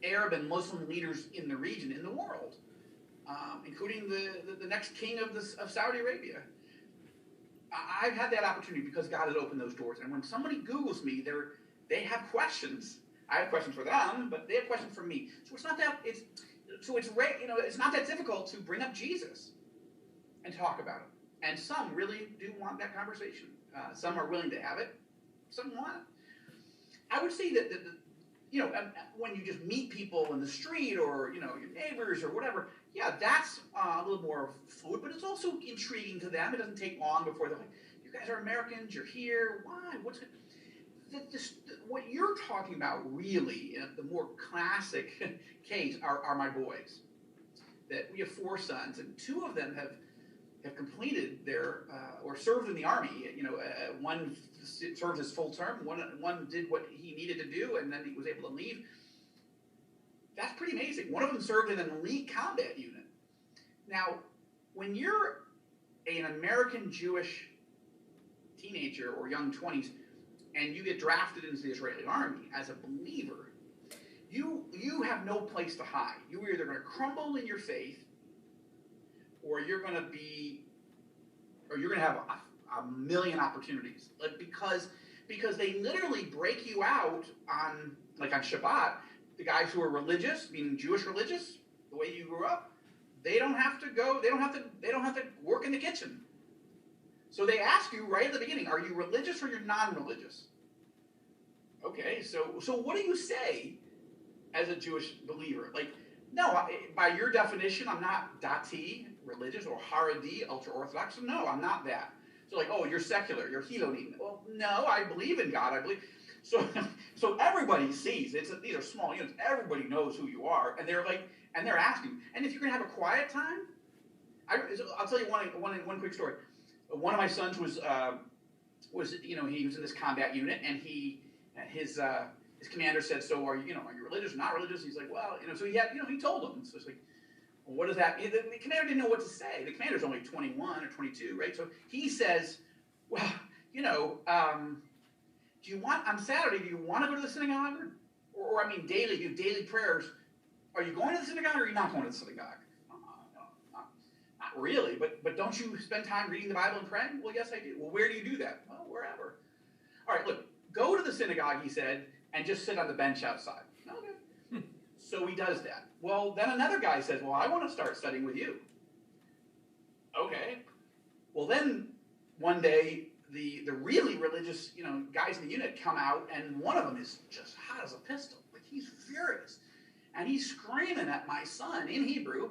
Speaker 3: Arab and Muslim leaders in the region, in the world, including the next king of Saudi Arabia. I've had that opportunity because God has opened those doors. And when somebody Googles me, they have questions. I have questions for them, but they have questions for me. So it's not that difficult to bring up Jesus and talk about him. And some really do want that conversation. Some are willing to have it. Some want it. I would say that when you just meet people in the street or your neighbors or whatever, yeah, that's a little more fluid, but it's also intriguing to them. It doesn't take long before they're like, "You guys are Americans. You're here. Why? What you're talking about, really, the more classic case are my boys. That we have 4 sons, and 2 of them have completed their or served in the army. One served his full term. One did what he needed to do, and then he was able to leave. That's pretty amazing. One of them served in an elite combat unit. Now, when you're an American Jewish teenager or young 20s, and you get drafted into the Israeli army as a believer, you have no place to hide. You're either going to crumble in your faith, or you're going to have a million opportunities, because they literally break you out on Shabbat. The guys who are religious, meaning Jewish religious, the way you grew up, they don't have to go. They don't have to work in the kitchen. So they ask you right at the beginning: are you religious or you're non-religious? Okay, so what do you say as a Jewish believer? No, by your definition, I'm not dati, religious, or Haredi, ultra-Orthodox. No, I'm not that. So oh, you're secular, you're Hiloni. Well, no, I believe in God. I believe. So everybody sees. These are small units. Everybody knows who you are, and they're asking. And if you're going to have a quiet time, I'll tell you one quick story. One of my sons was he was in this combat unit, and his his commander said, so are you religious or not religious? He's like, well, so he had, he told him. So it's like, well, what does that mean? The commander didn't know what to say. The commander's only 21 or 22, right? So he says, well, do you want, on Saturday, do you want to go to the synagogue? Or daily, do daily prayers? Are you going to the synagogue or are you not going to the synagogue? No, not really, but don't you spend time reading the Bible and praying? Well, yes, I do. Well, where do you do that? Well, wherever. All right, look, go to the synagogue, he said, and just sit on the bench outside. Okay. So he does that. Well, then another guy says, well, I want to start studying with you. Okay. Well, then one day, the really religious, guys in the unit come out, and one of them is just hot as a pistol. Like, he's furious. And he's screaming at my son in Hebrew,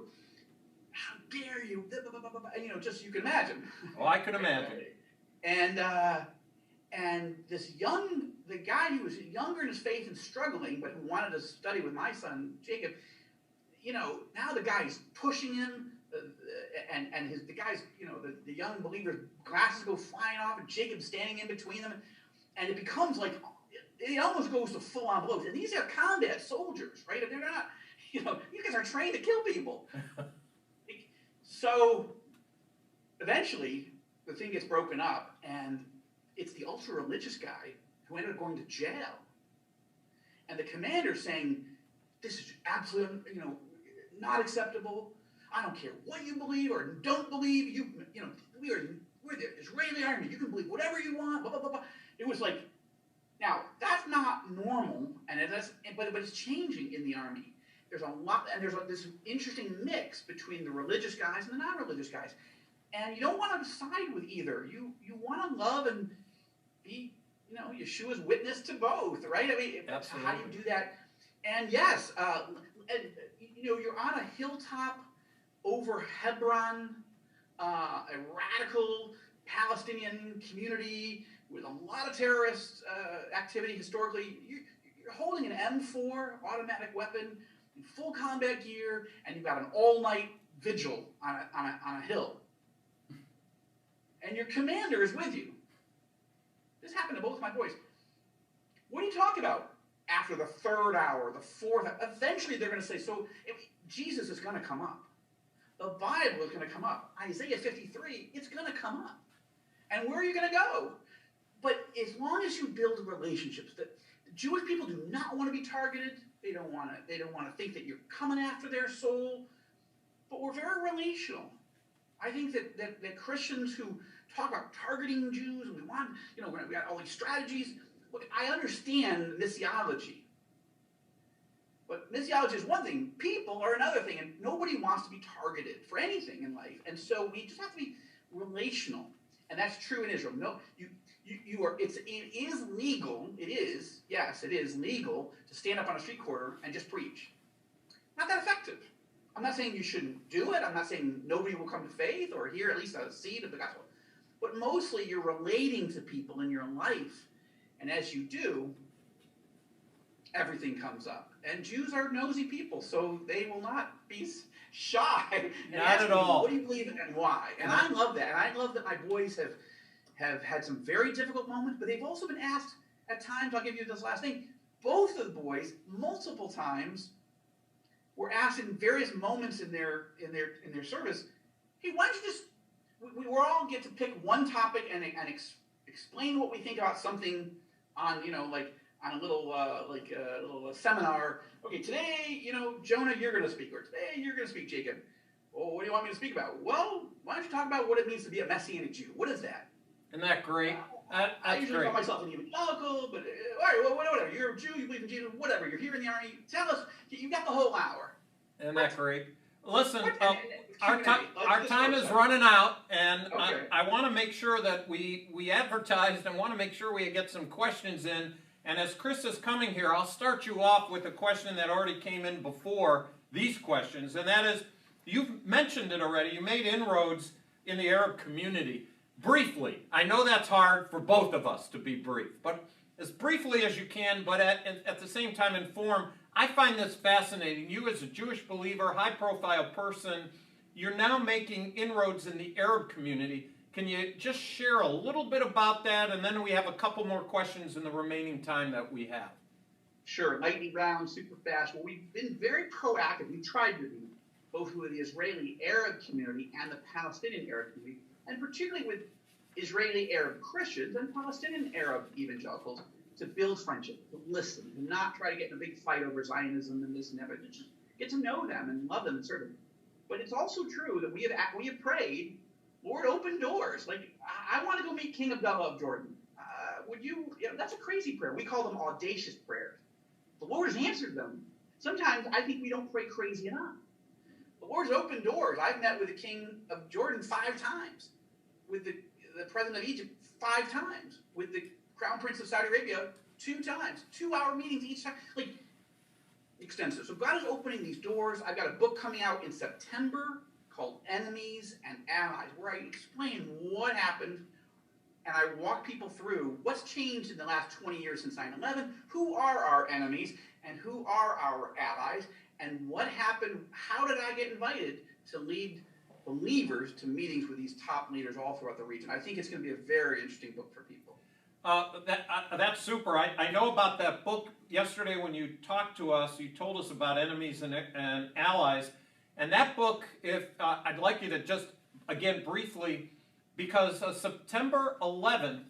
Speaker 3: how dare you, and just, you can imagine.
Speaker 2: Oh, I can imagine.
Speaker 3: And the guy who was younger in his faith and struggling, but who wanted to study with my son, Jacob, now the guy's pushing him, and the guy's, the young believer's glasses go flying off, and Jacob's standing in between them, and it becomes like, it almost goes to full-on blows. And these are combat soldiers, right? They're not, you guys are trained to kill people. So eventually, the thing gets broken up, and it's the ultra-religious guy who ended up going to jail. And the commander's saying, this is absolutely, not acceptable. I don't care what you believe or don't believe. We're the Israeli army. You can believe whatever you want. Blah, blah, blah, blah. It was like, now that's not normal, but it's changing in the army. There's a lot, and there's this interesting mix between the religious guys and the non-religious guys, and you don't want to side with either. You want to love and be, Yeshua's witness to both, right?
Speaker 2: Absolutely.
Speaker 3: How do you do that? And yes, you're on a hilltop over Hebron, a radical Palestinian community with a lot of terrorist activity historically. You're holding an M4 automatic weapon in full combat gear, and you've got an all-night vigil on a hill. And your commander is with you. This happened to both my boys. What do you talk about after the third hour, the fourth hour? Eventually they're going to say, Jesus is going to come up. The Bible is going to come up. Isaiah 53, it's going to come up. And where are you going to go? But as long as you build relationships, the Jewish people do not want to be targeted. They don't want to think that you're coming after their soul. But we're very relational. I think that Christians who talk about targeting Jews, and we got all these strategies. Look, I understand missiology. But missiology is one thing. People are another thing. And nobody wants to be targeted for anything in life. And so we just have to be relational. And that's true in Israel. No, it is legal. It is legal to stand up on a street corner and just preach. Not that effective. I'm not saying you shouldn't do it. I'm not saying nobody will come to faith or hear at least a seed of the gospel. But mostly you're relating to people in your life. And as you do, everything comes up. And Jews are nosy people, so they will not be shy.
Speaker 2: Not at all.
Speaker 3: What do you believe in and why? And I love that. And I love that my boys have had some very difficult moments, but they've also been asked at times, I'll give you this last thing, both of the boys, multiple times, were asked in various moments in their service, hey, why don't you just, we all get to pick one topic and explain what we think about something on, on a little seminar. Okay, today, Jonah, you're going to speak, or today you're going to speak, Jacob. Well, what do you want me to speak about? Well, why don't you talk about what it means to be a Messianic Jew? What is that?
Speaker 2: Isn't that great?
Speaker 3: I usually call myself an evangelical, but all right, well, whatever. You're a Jew, you believe in Jesus, whatever. You're here in the army. Tell us. You got the whole hour.
Speaker 2: Isn't that great? Listen, our time is running out, and okay. I want to make sure that we advertised and want to make sure we get some questions in. And as Chris is coming here, I'll start you off with a question that already came in before these questions, and that is, you've mentioned it already. You made inroads in the Arab community. Briefly, I know that's hard for both of us to be brief, but as briefly as you can, but at the same time inform. I find this fascinating. You as a Jewish believer, high-profile person, you're now making inroads in the Arab community. Can you just share a little bit about that, and then we have a couple more questions in the remaining time that we have.
Speaker 3: Sure, lightning round, super fast. Well, we've been very proactive. We tried to be, both with the Israeli Arab community and the Palestinian Arab community, and particularly with Israeli Arab Christians and Palestinian Arab evangelicals, to build friendship, to listen, to not try to get in a big fight over Zionism and this and that, but to just get to know them and love them and serve them. But it's also true that we have prayed, Lord, open doors. Like, I want to go meet King Abdullah of Jordan. Would you know, that's a crazy prayer. We call them audacious prayers. The Lord has answered them. Sometimes I think we don't pray crazy enough. The Lord's opened doors. I've met with the King of Jordan 5 times, with the President of Egypt 5 times, with the Crown Prince of Saudi Arabia 2 times, 2-hour meetings each time. Like, extensive. So God is opening these doors. I've got a book coming out in September called Enemies and Allies, where I explain what happened, and I walk people through what's changed in the last 20 years since 9/11, who are our enemies, and who are our allies, and what happened, how did I get invited to lead believers to meetings with these top leaders all throughout the region. I think it's going to be a very interesting book for people.
Speaker 2: That's super. I know about that book. Yesterday when you talked to us, you told us about enemies and allies. And that book, if I'd like you to just, again, briefly, because September 11th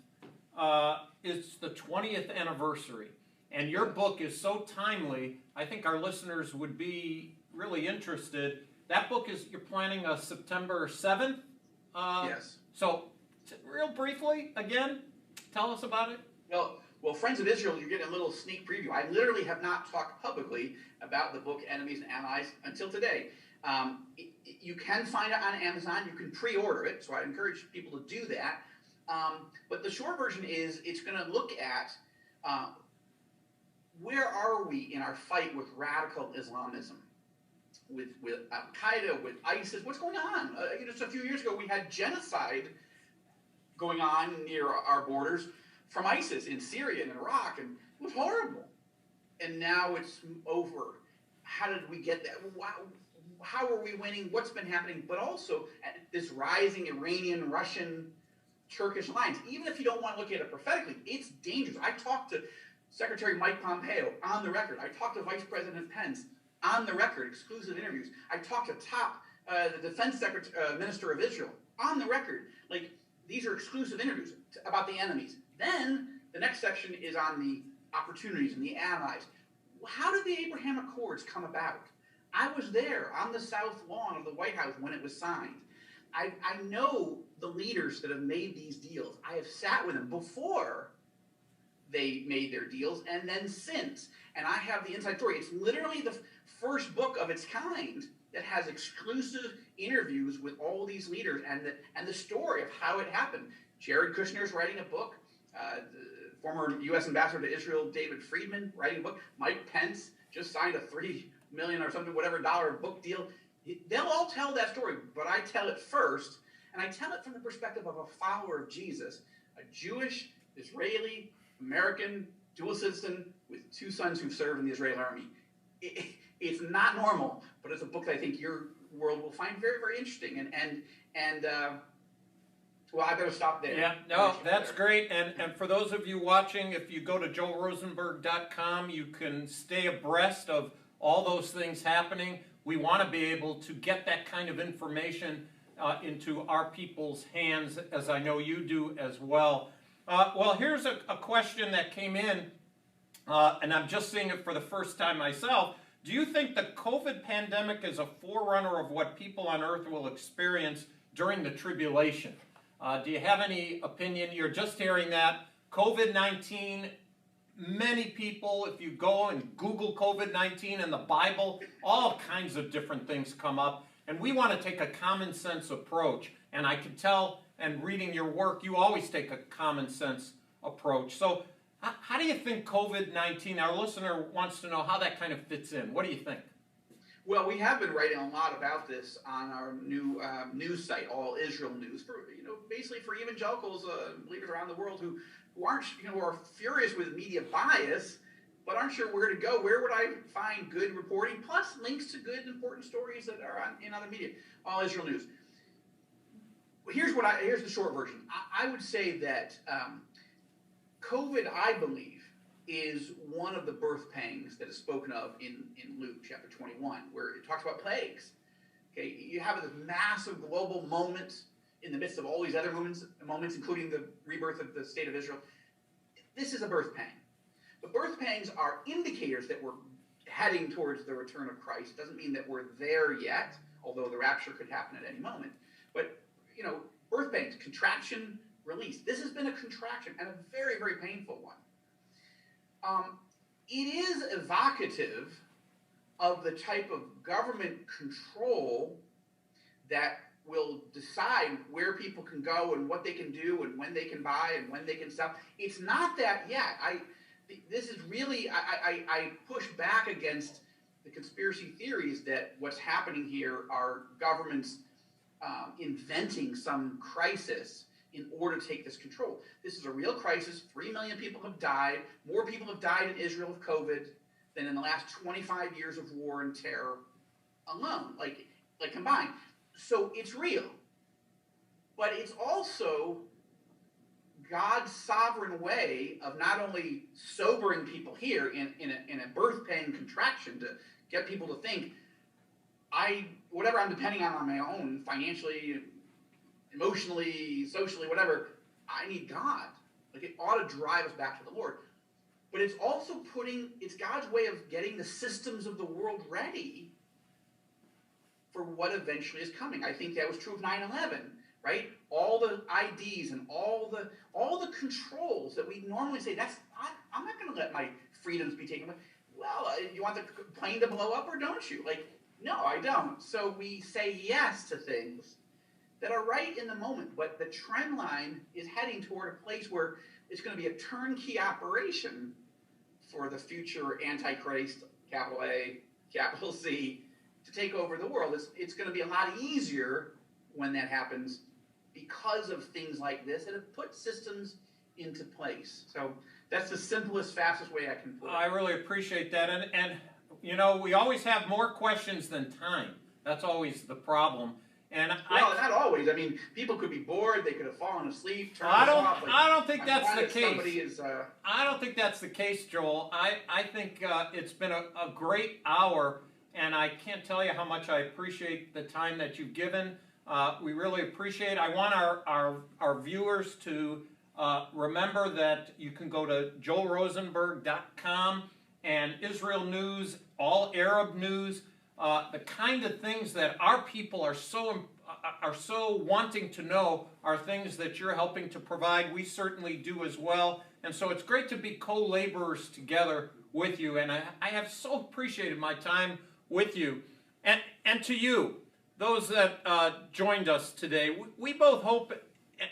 Speaker 2: is the 20th anniversary. And your book is so timely, I think our listeners would be really interested. That book is, you're planning a September 7th?
Speaker 3: Yes.
Speaker 2: So, real briefly, again, tell us about it.
Speaker 3: Well, Friends of Israel, you're getting a little sneak preview. I literally have not talked publicly about the book Enemies and Allies until today. You can find it on Amazon. You can pre-order it, so I encourage people to do that. But the short version is it's going to look at where are we in our fight with radical Islamism, with Al-Qaeda, with ISIS. What's going on? Just a few years ago, we had genocide going on near our borders from ISIS in Syria and Iraq, and it was horrible. And now it's over. How did we get that? How are we winning? What's been happening? But also this rising Iranian, Russian, Turkish lines. Even if you don't want to look at it prophetically, it's dangerous. I talked to Secretary Mike Pompeo on the record. I talked to Vice President Pence on the record, exclusive interviews. I talked to the Defense Minister of Israel on the record. Like, these are exclusive interviews about the enemies. Then the next section is on the opportunities and the allies. How did the Abraham Accords come about? I was there on the South Lawn of the White House when it was signed. I know the leaders that have made these deals. I have sat with them before they made their deals and then since. And I have the inside story. It's literally the first book of its kind that has exclusive interviews with all these leaders and the story of how it happened. Jared Kushner's writing a book. The former U.S. Ambassador to Israel, David Friedman, writing a book. Mike Pence just signed a $3 million or something, whatever dollar book deal. They'll all tell that story, but I tell it first, and I tell it from the perspective of a follower of Jesus, a Jewish, Israeli, American, dual citizen with 2 sons who serve in the Israeli army. It's not normal, but it's a book that I think your world will find very, very interesting. And well, I better stop there.
Speaker 2: Yeah, no, that's great. And for those of you watching, if you go to joelrosenberg.com, you can stay abreast of all those things happening. We want to be able to get that kind of information into our people's hands, as I know you do as well. Well, here's a question that came in, and I'm just seeing it for the first time myself. Do you think the COVID pandemic is a forerunner of what people on earth will experience during the tribulation? Do you have any opinion? You're just hearing that. COVID-19, many people, if you go and Google COVID-19 in the Bible, all kinds of different things come up. And we want to take a common sense approach. And I can tell, and reading your work, you always take a common sense approach. So how do you think COVID-19, our listener wants to know how that kind of fits in. What do you think?
Speaker 3: Well, we have been writing a lot about this on our new news site, All Israel News, for basically for evangelicals, believers around the world who aren't, who are furious with media bias, but aren't sure where to go. Where would I find good reporting, plus links to good, important stories that are in other media? All Israel News. Here's here's the short version. I would say that COVID, I believe, is one of the birth pangs that is spoken of in Luke chapter 21, where it talks about plagues. Okay, you have this massive global moment in the midst of all these other moments, including the rebirth of the state of Israel. This is a birth pang. But birth pangs are indicators that we're heading towards the return of Christ. Doesn't mean that we're there yet, although the rapture could happen at any moment. But, birth pangs, contraction, release. This has been a contraction, and a very, very painful one. It is evocative of the type of government control that will decide where people can go and what they can do and when they can buy and when they can sell. It's not that yet. This is really, I push back against the conspiracy theories that what's happening here are governments inventing some crisis in order to take this control. This is a real crisis. 3 million people have died. More people have died in Israel of COVID than in the last 25 years of war and terror alone, like combined. So it's real. But it's also God's sovereign way of not only sobering people here in a birth pain contraction to get people to think, whatever I'm depending on my own, financially, emotionally, socially, whatever, I need God. Like, it ought to drive us back to the Lord. But it's also it's God's way of getting the systems of the world ready for what eventually is coming. I think that was true of 9/11, right? All the IDs and all the controls that we normally say, I'm not going to let my freedoms be taken away. Well, you want the plane to blow up or don't you? Like, no, I don't. So we say yes to things that are right in the moment, but the trend line is heading toward a place where it's going to be a turnkey operation for the future Antichrist, capital A, capital C, to take over the world. It's going to be a lot easier when that happens because of things like this that have put systems into place. So that's the simplest, fastest way I can put it.
Speaker 2: I really appreciate that. And we always have more questions than time. That's always the problem. And
Speaker 3: not always. I mean, people could be bored. They could have fallen asleep.
Speaker 2: I don't think that's the case. I don't think that's the case, Joel. I think it's been a great hour, and I can't tell you how much I appreciate the time that you've given. We really appreciate it. I want our viewers to remember that you can go to joelrosenberg.com and Israel News, all Arab news. The kind of things that our people are so wanting to know are things that you're helping to provide. We certainly do as well. And so it's great to be co-laborers together with you. And I have so appreciated my time with you. And to you, those that joined us today, we both hope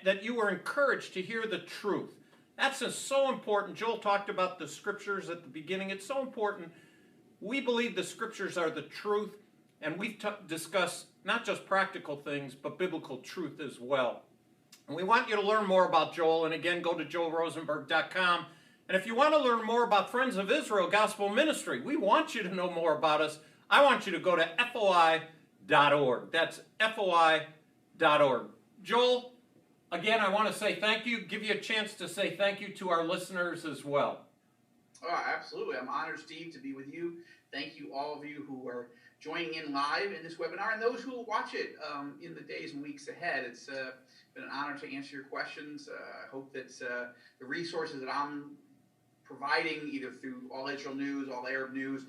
Speaker 2: that you were encouraged to hear the truth. That's so important. Joel talked about the scriptures at the beginning. It's so important. We believe the scriptures are the truth, and we've discussed not just practical things, but biblical truth as well. And we want you to learn more about Joel, and again, go to joelrosenberg.com. And if you want to learn more about Friends of Israel Gospel Ministry, we want you to know more about us. I want you to go to foi.org. That's foi.org. Joel, again, I want to say thank you, give you a chance to say thank you to our listeners as well.
Speaker 3: Oh, absolutely. I'm honored, Steve, to be with you. Thank you, all of you who are joining in live in this webinar, and those who will watch it in the days and weeks ahead. It's been an honor to answer your questions. I hope that the resources that I'm providing, either through All Israel News, All Arab News,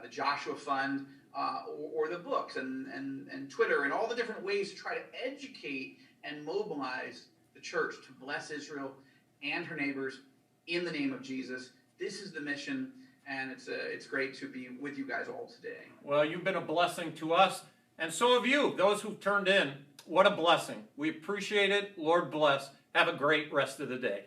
Speaker 3: the Joshua Fund, or the books and Twitter, and all the different ways to try to educate and mobilize the church to bless Israel and her neighbors in the name of Jesus. This is the mission, and it's great to be with you guys all today.
Speaker 2: Well, you've been a blessing to us, and so have you, those who've turned in. What a blessing. We appreciate it. Lord bless. Have a great rest of the day.